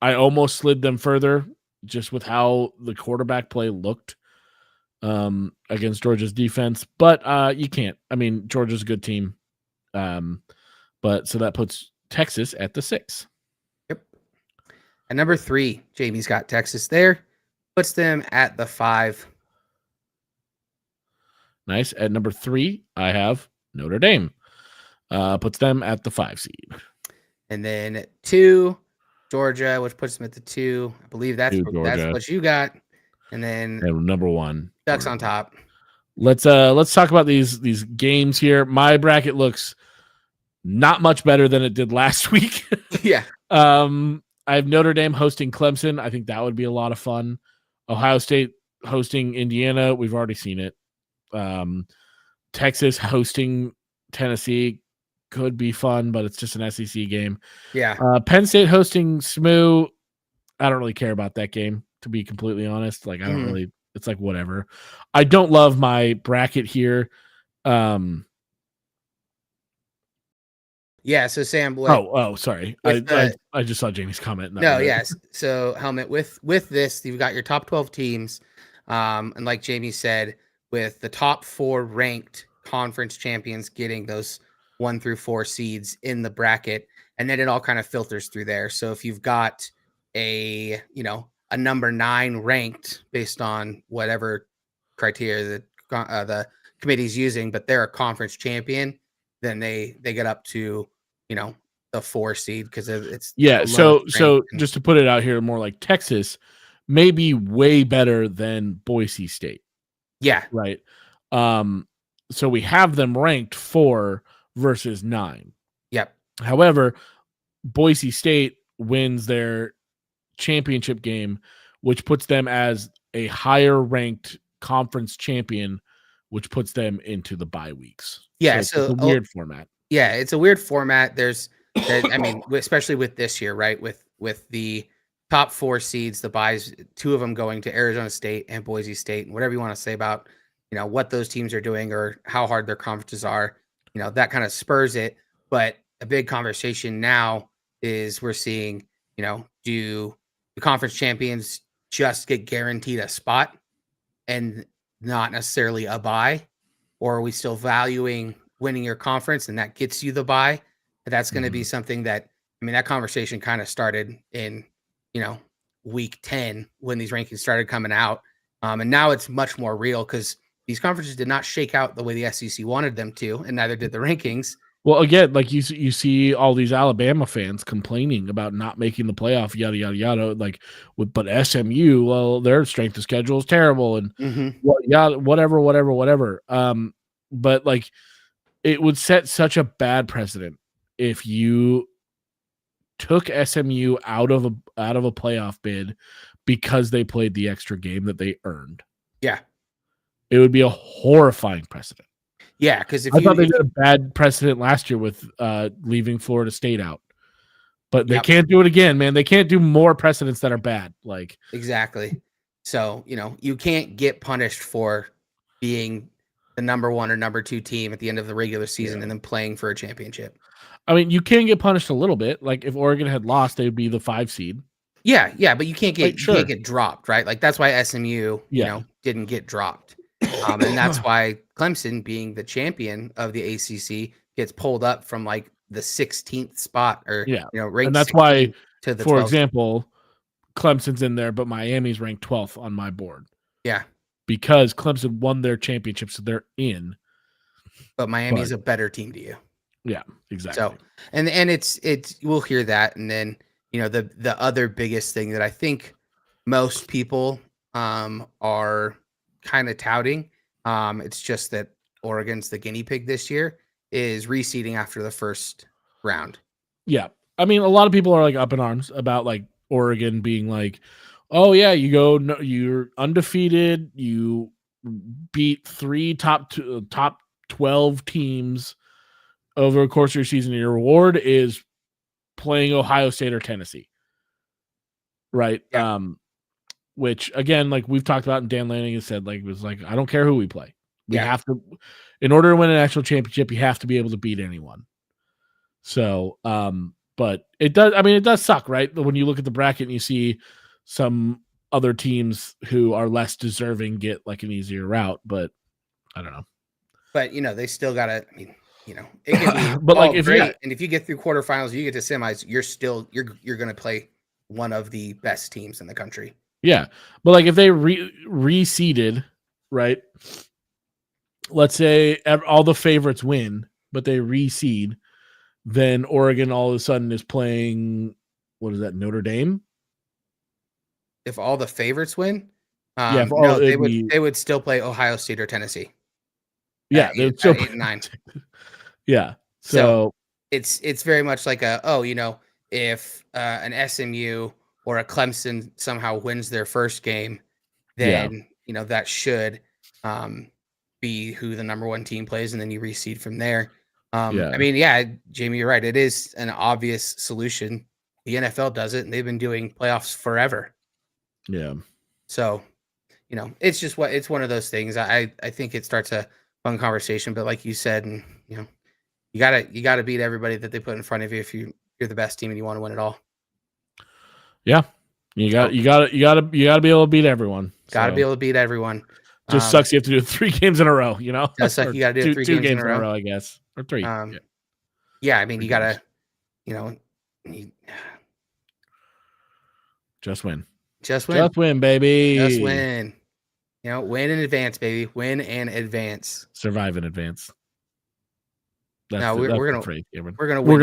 I almost slid them further just with how the quarterback play looked against Georgia's defense, but you can't. I mean, Georgia's a good team. But so that puts Texas at the 6. Yep. At number 3, Jamie's got Texas there. Puts them at the 5. Nice. At number 3, I have Notre Dame. Puts them at the 5 seed. And then 2, Georgia, which puts them at the 2. I believe that's what you got. And then And number 1. Ducks on top. Let's talk about these games here. My bracket looks not much better than it did last week. Yeah. I have Notre Dame hosting Clemson. I think that would be a lot of fun. Ohio State hosting Indiana. We've already seen it. Texas hosting Tennessee could be fun, but it's just an SEC game. Yeah. Penn State hosting SMU. I don't really care about that game, to be completely honest. Like, I don't really, it's like whatever. I don't love my bracket here. Yeah, so Sam. Sorry. with I just saw Jamie's comment. No, yes. So Helmet, with this, you've got your top 12 teams. And like Jamie said, with the top 4 ranked conference champions getting those 1 through 4 seeds in the bracket, and then it all kind of filters through there. So if you've got a number 9 ranked based on whatever criteria the committee's using, but they're a conference champion, then they get up to the 4 seed because it's So just to put it out here, more like Texas may be way better than Boise State. Yeah. Right. So we have them ranked 4 versus 9. Yep. However, Boise State wins their championship game, which puts them as a higher ranked conference champion, which puts them into the bye weeks. Yeah. So it's a weird format. Yeah, it's a weird format. I mean, especially with this year, right? With the top 4 seeds, the buys, 2 of them going to Arizona State and Boise State, and whatever you want to say about, what those teams are doing or how hard their conferences are, that kind of spurs it. But a big conversation now is we're seeing, do the conference champions just get guaranteed a spot and not necessarily a bye, or are we still valuing winning your conference and that gets you the bye? That's going to be something that, that conversation kind of started in, week 10 when these rankings started coming out. And now it's much more real because these conferences did not shake out the way the SEC wanted them to, and neither did the rankings. Well, again, like you see all these Alabama fans complaining about not making the playoff, yada, yada, yada. Like, but SMU, well, their strength of schedule is terrible. And whatever. But like, it would set such a bad precedent if you took SMU out of a playoff bid because they played the extra game that they earned. Yeah. It would be a horrifying precedent. Yeah, because I thought they did a bad precedent last year with leaving Florida State out. But they can't do it again, man. They can't do more precedents that are bad. Like, exactly. So, you can't get punished for being the number 1 or number 2 team at the end of the regular season and then playing for a championship. I mean, you can get punished a little bit. Like if Oregon had lost, they would be the 5 seed. Yeah, but you can't get Sure. you can't get dropped, right? Like that's why SMU, didn't get dropped. And that's why Clemson, being the champion of the ACC, gets pulled up from like the 16th spot or ranked. And that's why, to the for 12th. example, Clemson's in there, but Miami's ranked 12th on my board. Yeah. Because Clemson won their championship, so they're in. But Miami's a better team to you. Yeah, exactly. So and it's we'll hear that, and then the other biggest thing that I think most people are kind of touting, it's just that Oregon's the guinea pig this year, is reseeding after the first round. Yeah. I mean, a lot of people are like up in arms about like Oregon being like, oh yeah, you're undefeated, you beat 3 top 12 teams over the course of your season, and your reward is playing Ohio State or Tennessee. Right. Yeah. Which again, like we've talked about, and Dan Lanning has said, like, it was like, I don't care who we play. We have to, in order to win a national championship, you have to be able to beat anyone. So, but it does suck, right? When you look at the bracket and you see some other teams who are less deserving get like an easier route, but I don't know. But they still gotta. I mean, it can be. But like if great, and if you get through quarterfinals, you get to semis, you're gonna play one of the best teams in the country. Yeah, but like if they reseeded, right? Let's say all the favorites win, but they reseed, then Oregon all of a sudden is playing, what is that, Notre Dame? If all the favorites win, no, they would still play Ohio State or Tennessee. Yeah, they would still 8 and 9. Yeah, so it's very much like if an SMU or a Clemson somehow wins their first game, then that should be who the number 1 team plays, and then you reseed from there. I mean, Jamie, you're right. It is an obvious solution. The NFL does it, and they've been doing playoffs forever. Yeah. So, it's just it's one of those things. I think it starts a fun conversation, but like you said, and you gotta beat everybody that they put in front of you if you're the best team and you want to win it all. Yeah. You gotta be able to beat everyone. Gotta be able to beat everyone. Just sucks you have to do 3 games in a row, Does suck you gotta do 3 games in a row, I guess. Or 3. Yeah, I mean, you gotta, just win. Just win. Just win, baby. Just win. Win in advance, baby. Win and advance. Survive in advance. We're gonna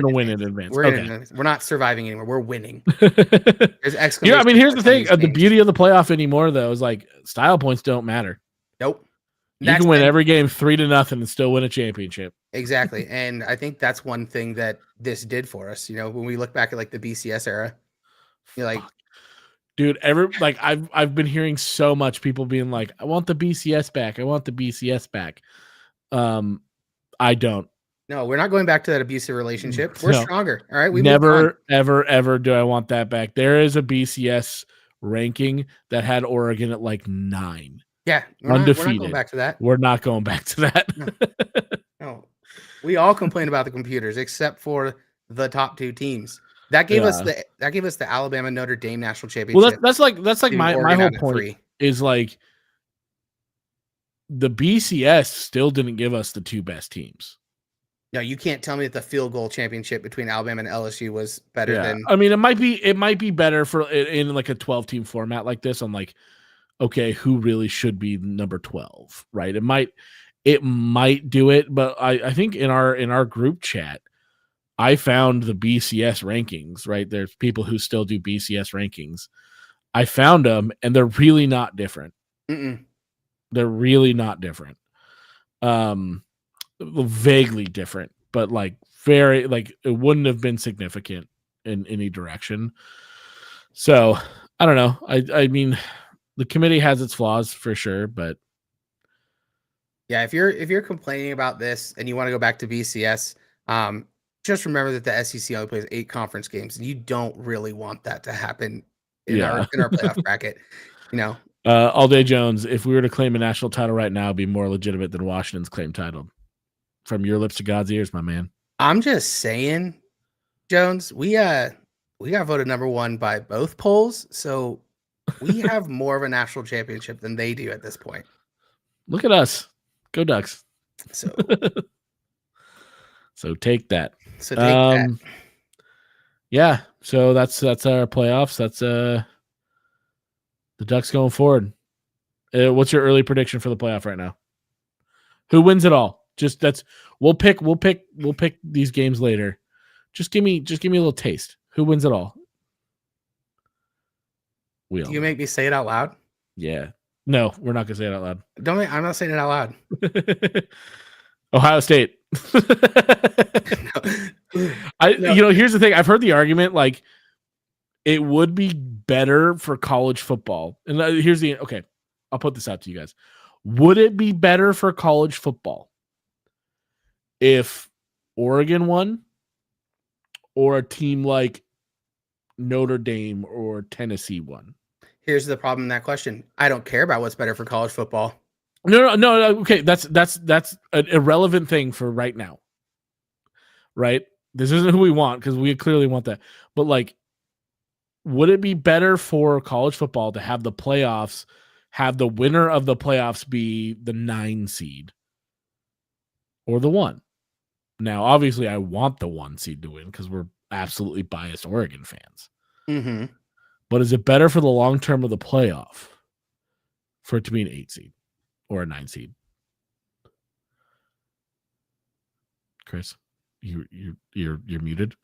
win in advance. We're not surviving anymore. We're winning. There's exclamation. I mean, here's the thing. The beauty of the playoff anymore, though, is like style points don't matter. Nope. You can win every game 3-0 and still win a championship. Exactly. And I think that's one thing that this did for us. When we look back at like the BCS era, you're like, dude, I've been hearing so much people being like, I want the BCS back. I want the BCS back. I don't. No, we're not going back to that abusive relationship. We're stronger. All right. We never, ever do I want that back. There is a BCS ranking that had Oregon at like 9. Yeah. Undefeated. We're not going back to that. We're not going back to that. No. We all complain about the computers except for the top 2 teams. That gave us the Alabama Notre Dame national championship. Well, that's like my whole point is like the BCS still didn't give us the 2 best teams. No, you can't tell me that the field goal championship between Alabama and LSU was better than. I mean, it might be better for in like a 12-team format like this. On like, okay, who really should be number 12, right? It might do it, but I think in our group chat, I found the BCS rankings. Right, there's people who still do BCS rankings. I found them, and they're really not different. Mm-mm. They're really not different. Vaguely different, but like very like it wouldn't have been significant in any direction. So I don't know. I mean, the committee has its flaws for sure, but yeah, if you're complaining about this and you want to go back to BCS, just remember that the SEC only plays 8 conference games, and you don't really want that to happen in our playoff bracket. All Day Jones, if we were to claim a national title right now, it'd be more legitimate than Washington's claim title. From your lips to God's ears, my man. I'm just saying, Jones, we got voted number 1 by both polls, so we have more of a national championship than they do at this point. Look at us. Go Ducks. So So take that. take that. Yeah, so that's our playoffs. That's the Ducks going forward. What's your early prediction for the playoff right now? Who wins it all? We'll pick these games later. Just give me a little taste. Who wins it all? Do you make me say it out loud? Yeah. No, we're not gonna say it out loud. I'm not saying it out loud. Ohio State. Here's the thing. I've heard the argument like it would be better for college football. And I'll put this out to you guys. Would it be better for college football if Oregon won or a team like Notre Dame or Tennessee won? Here's the problem in that question. I don't care about what's better for college football. No. Okay, that's an irrelevant thing for right now. Right? This isn't who we want because we clearly want that. But like, would it be better for college football to have the playoffs, have the winner of the playoffs be the 9 seed or the 1? Now, obviously, I want the 1 seed to win because we're absolutely biased Oregon fans. Mm-hmm. But is it better for the long term of the playoff for it to be an 8 seed or a 9 seed? Chris, you're muted.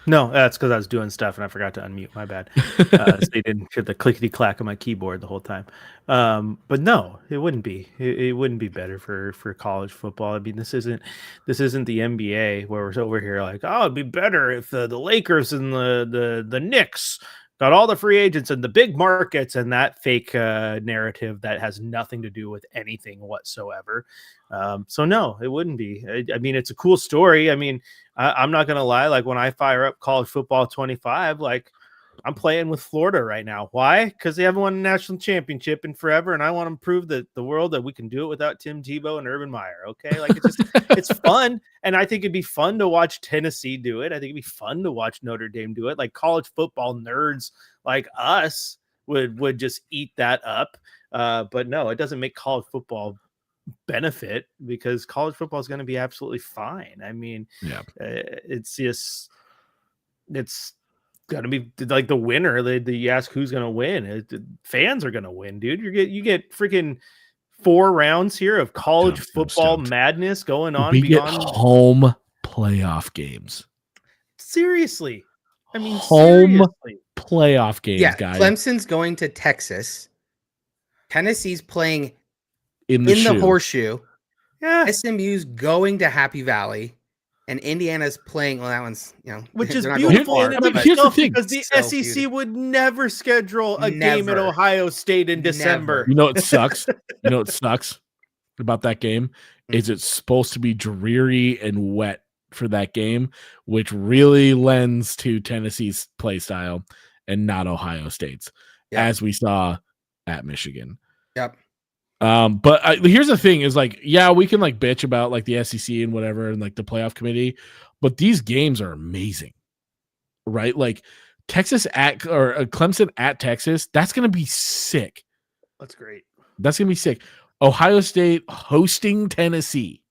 No, that's because I was doing stuff and I forgot to unmute. My bad. So you didn't hear the clickety clack of my keyboard the whole time. But no, it wouldn't be. It wouldn't be better for college football. I mean, this isn't the NBA where we're over here like, oh, it'd be better if the Lakers and the Knicks got all the free agents and the big markets and that fake narrative that has nothing to do with anything whatsoever. So no, it wouldn't be. I mean, it's a cool story. I mean, I'm not going to lie. Like when I fire up college football 25, like I'm playing with Florida right now. Why? Because they haven't won a national championship in forever. And I want to prove that the world that we can do it without Tim Tebow and Urban Meyer. Okay. Like it's just, it's fun. And I think it'd be fun to watch Tennessee do it. I think it'd be fun to watch Notre Dame do it. Like college football nerds like us would just eat that up. But no, it doesn't make college football benefit because college football is going to be absolutely fine. I mean, it's going to be like the winner. You ask who's going to win. Fans are going to win, dude. You get freaking 4 rounds here of college football madness going on. We get home playoff games. Seriously, I mean, home playoff games, guys. Clemson's going to Texas. Tennessee's playing in the horseshoe. Yeah. SMU's going to Happy Valley, and Indiana's playing. Well, that one's which is beautiful. Here's the thing, because the SEC would never schedule a game at Ohio State in December. You know it sucks. You know what sucks about that game is it's supposed to be dreary and wet for that game, which really lends to Tennessee's play style and not Ohio State's, as we saw at Michigan. Yep. But here's the thing is like, yeah, we can like bitch about like the SEC and whatever and like the playoff committee, but these games are amazing, right? Like Texas Clemson at Texas, that's going to be sick. That's great. That's going to be sick. Ohio State hosting Tennessee.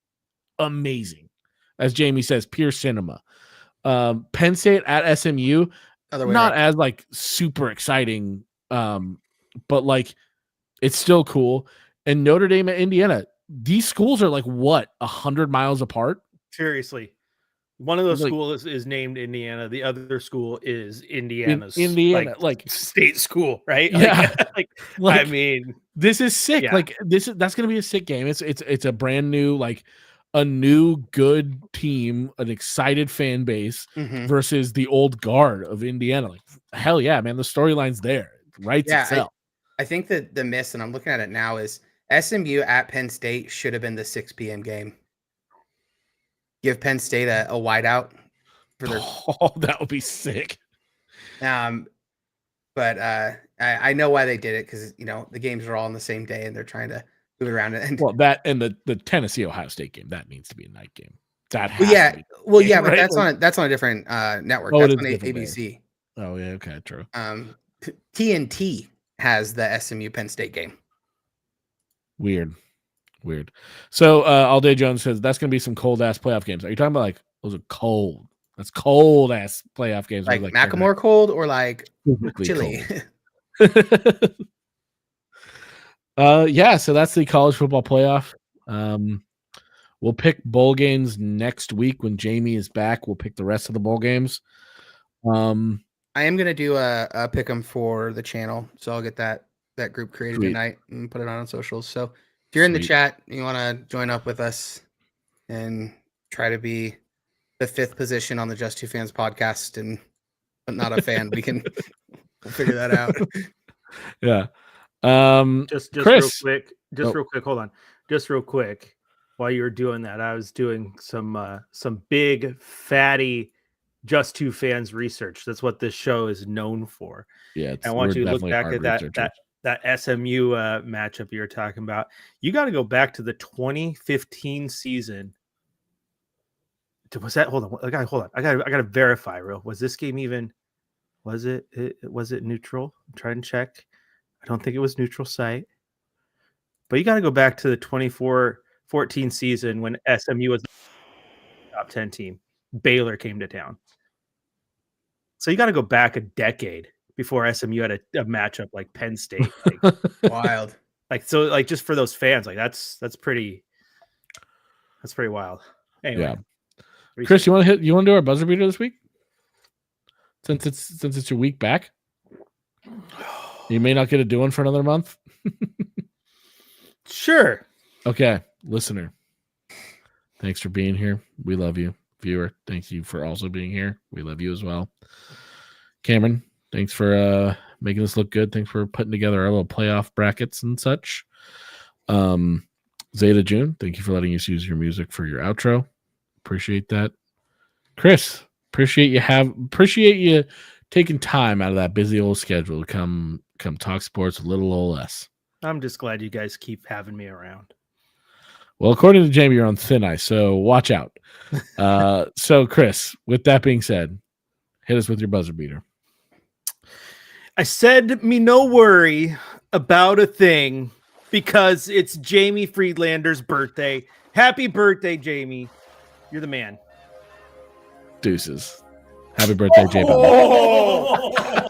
Amazing. As Jamie says, pure cinema. Penn State at SMU, not as like super exciting. But like it's still cool. And Notre Dame at Indiana, these schools are like what, 100 miles apart? Seriously. One of those schools is named Indiana. The other school is Indiana's Indiana, like state school, right? Yeah. Like, I mean, this is sick. Yeah. Like that's gonna be a sick game. It's a brand new, like a new good team, an excited fan base versus the old guard of Indiana. Like hell yeah, man. The storyline's there. It writes itself. I think that the miss, and I'm looking at it now, is SMU at Penn State should have been the 6 p.m. game. Give Penn State a whiteout for their. Oh, that would be sick. but I know why they did it because the games are all on the same day and they're trying to move it around. And Well, that and the Tennessee Ohio State game that needs to be a night game. That has yeah, to be. well, yeah, but Right? that's on a different network. Oh, it That's is on different there. ABC. Oh yeah, okay, true. TNT has the SMU Penn State game. Weird. So All Day Jones says that's gonna be some cold ass playoff games. Are you talking about like those are cold? That's cold ass playoff games. Like Macklemore cold or like physically chili? cold. Yeah, so that's the college football playoff. We'll pick bowl games next week when Jamie is back. We'll pick the rest of the bowl games. I am gonna do a pick 'em for the channel, so I'll get that group created Sweet. tonight and put it on socials. So if you're in the Sweet. chat, you want to join up with us and try to be the 5th position on the Just Two Fans podcast, but not a fan, we'll figure that out. Yeah. Just Chris. real quick. Oh. Real quick. Hold on. Just real quick. While you were doing that, I was doing some big fatty Just Two Fans research. That's what this show is known for. Yeah, I want you to look back at researchers. that SMU matchup you were talking about. You got to go back to the 2015 season. Was that? Hold on. I gotta verify. Was this game even? Was it neutral? I'm trying to check. I don't think it was neutral site. But you got to go back to the 24-14 season when SMU was the top 10 team. Baylor came to town. So you got to go back a decade before SMU had a matchup like Penn State. Wild. Just for those fans, that's pretty wild. Anyway. Yeah. Chris, you want to do our buzzer beater this week? Since it's your week back? You may not get to do one for another month. Sure. Okay, listener. Thanks for being here. We love you. Viewer, thank you for also being here. We love you as well. Cameron, thanks for making us look good. Thanks for putting together our little playoff brackets and such. Zeta June, thank you for letting us use your music for your outro. Appreciate that. Chris, appreciate you taking time out of that busy old schedule to come talk sports a little old us. I'm just glad you guys keep having me around. Well, according to Jamie, you're on thin ice, so watch out. So, Chris, with that being said, hit us with your buzzer beater. I said me no worry about a thing because it's Jamie Friedlander's birthday. Happy birthday, Jamie. You're the man. Deuces. Happy birthday, J-Bone.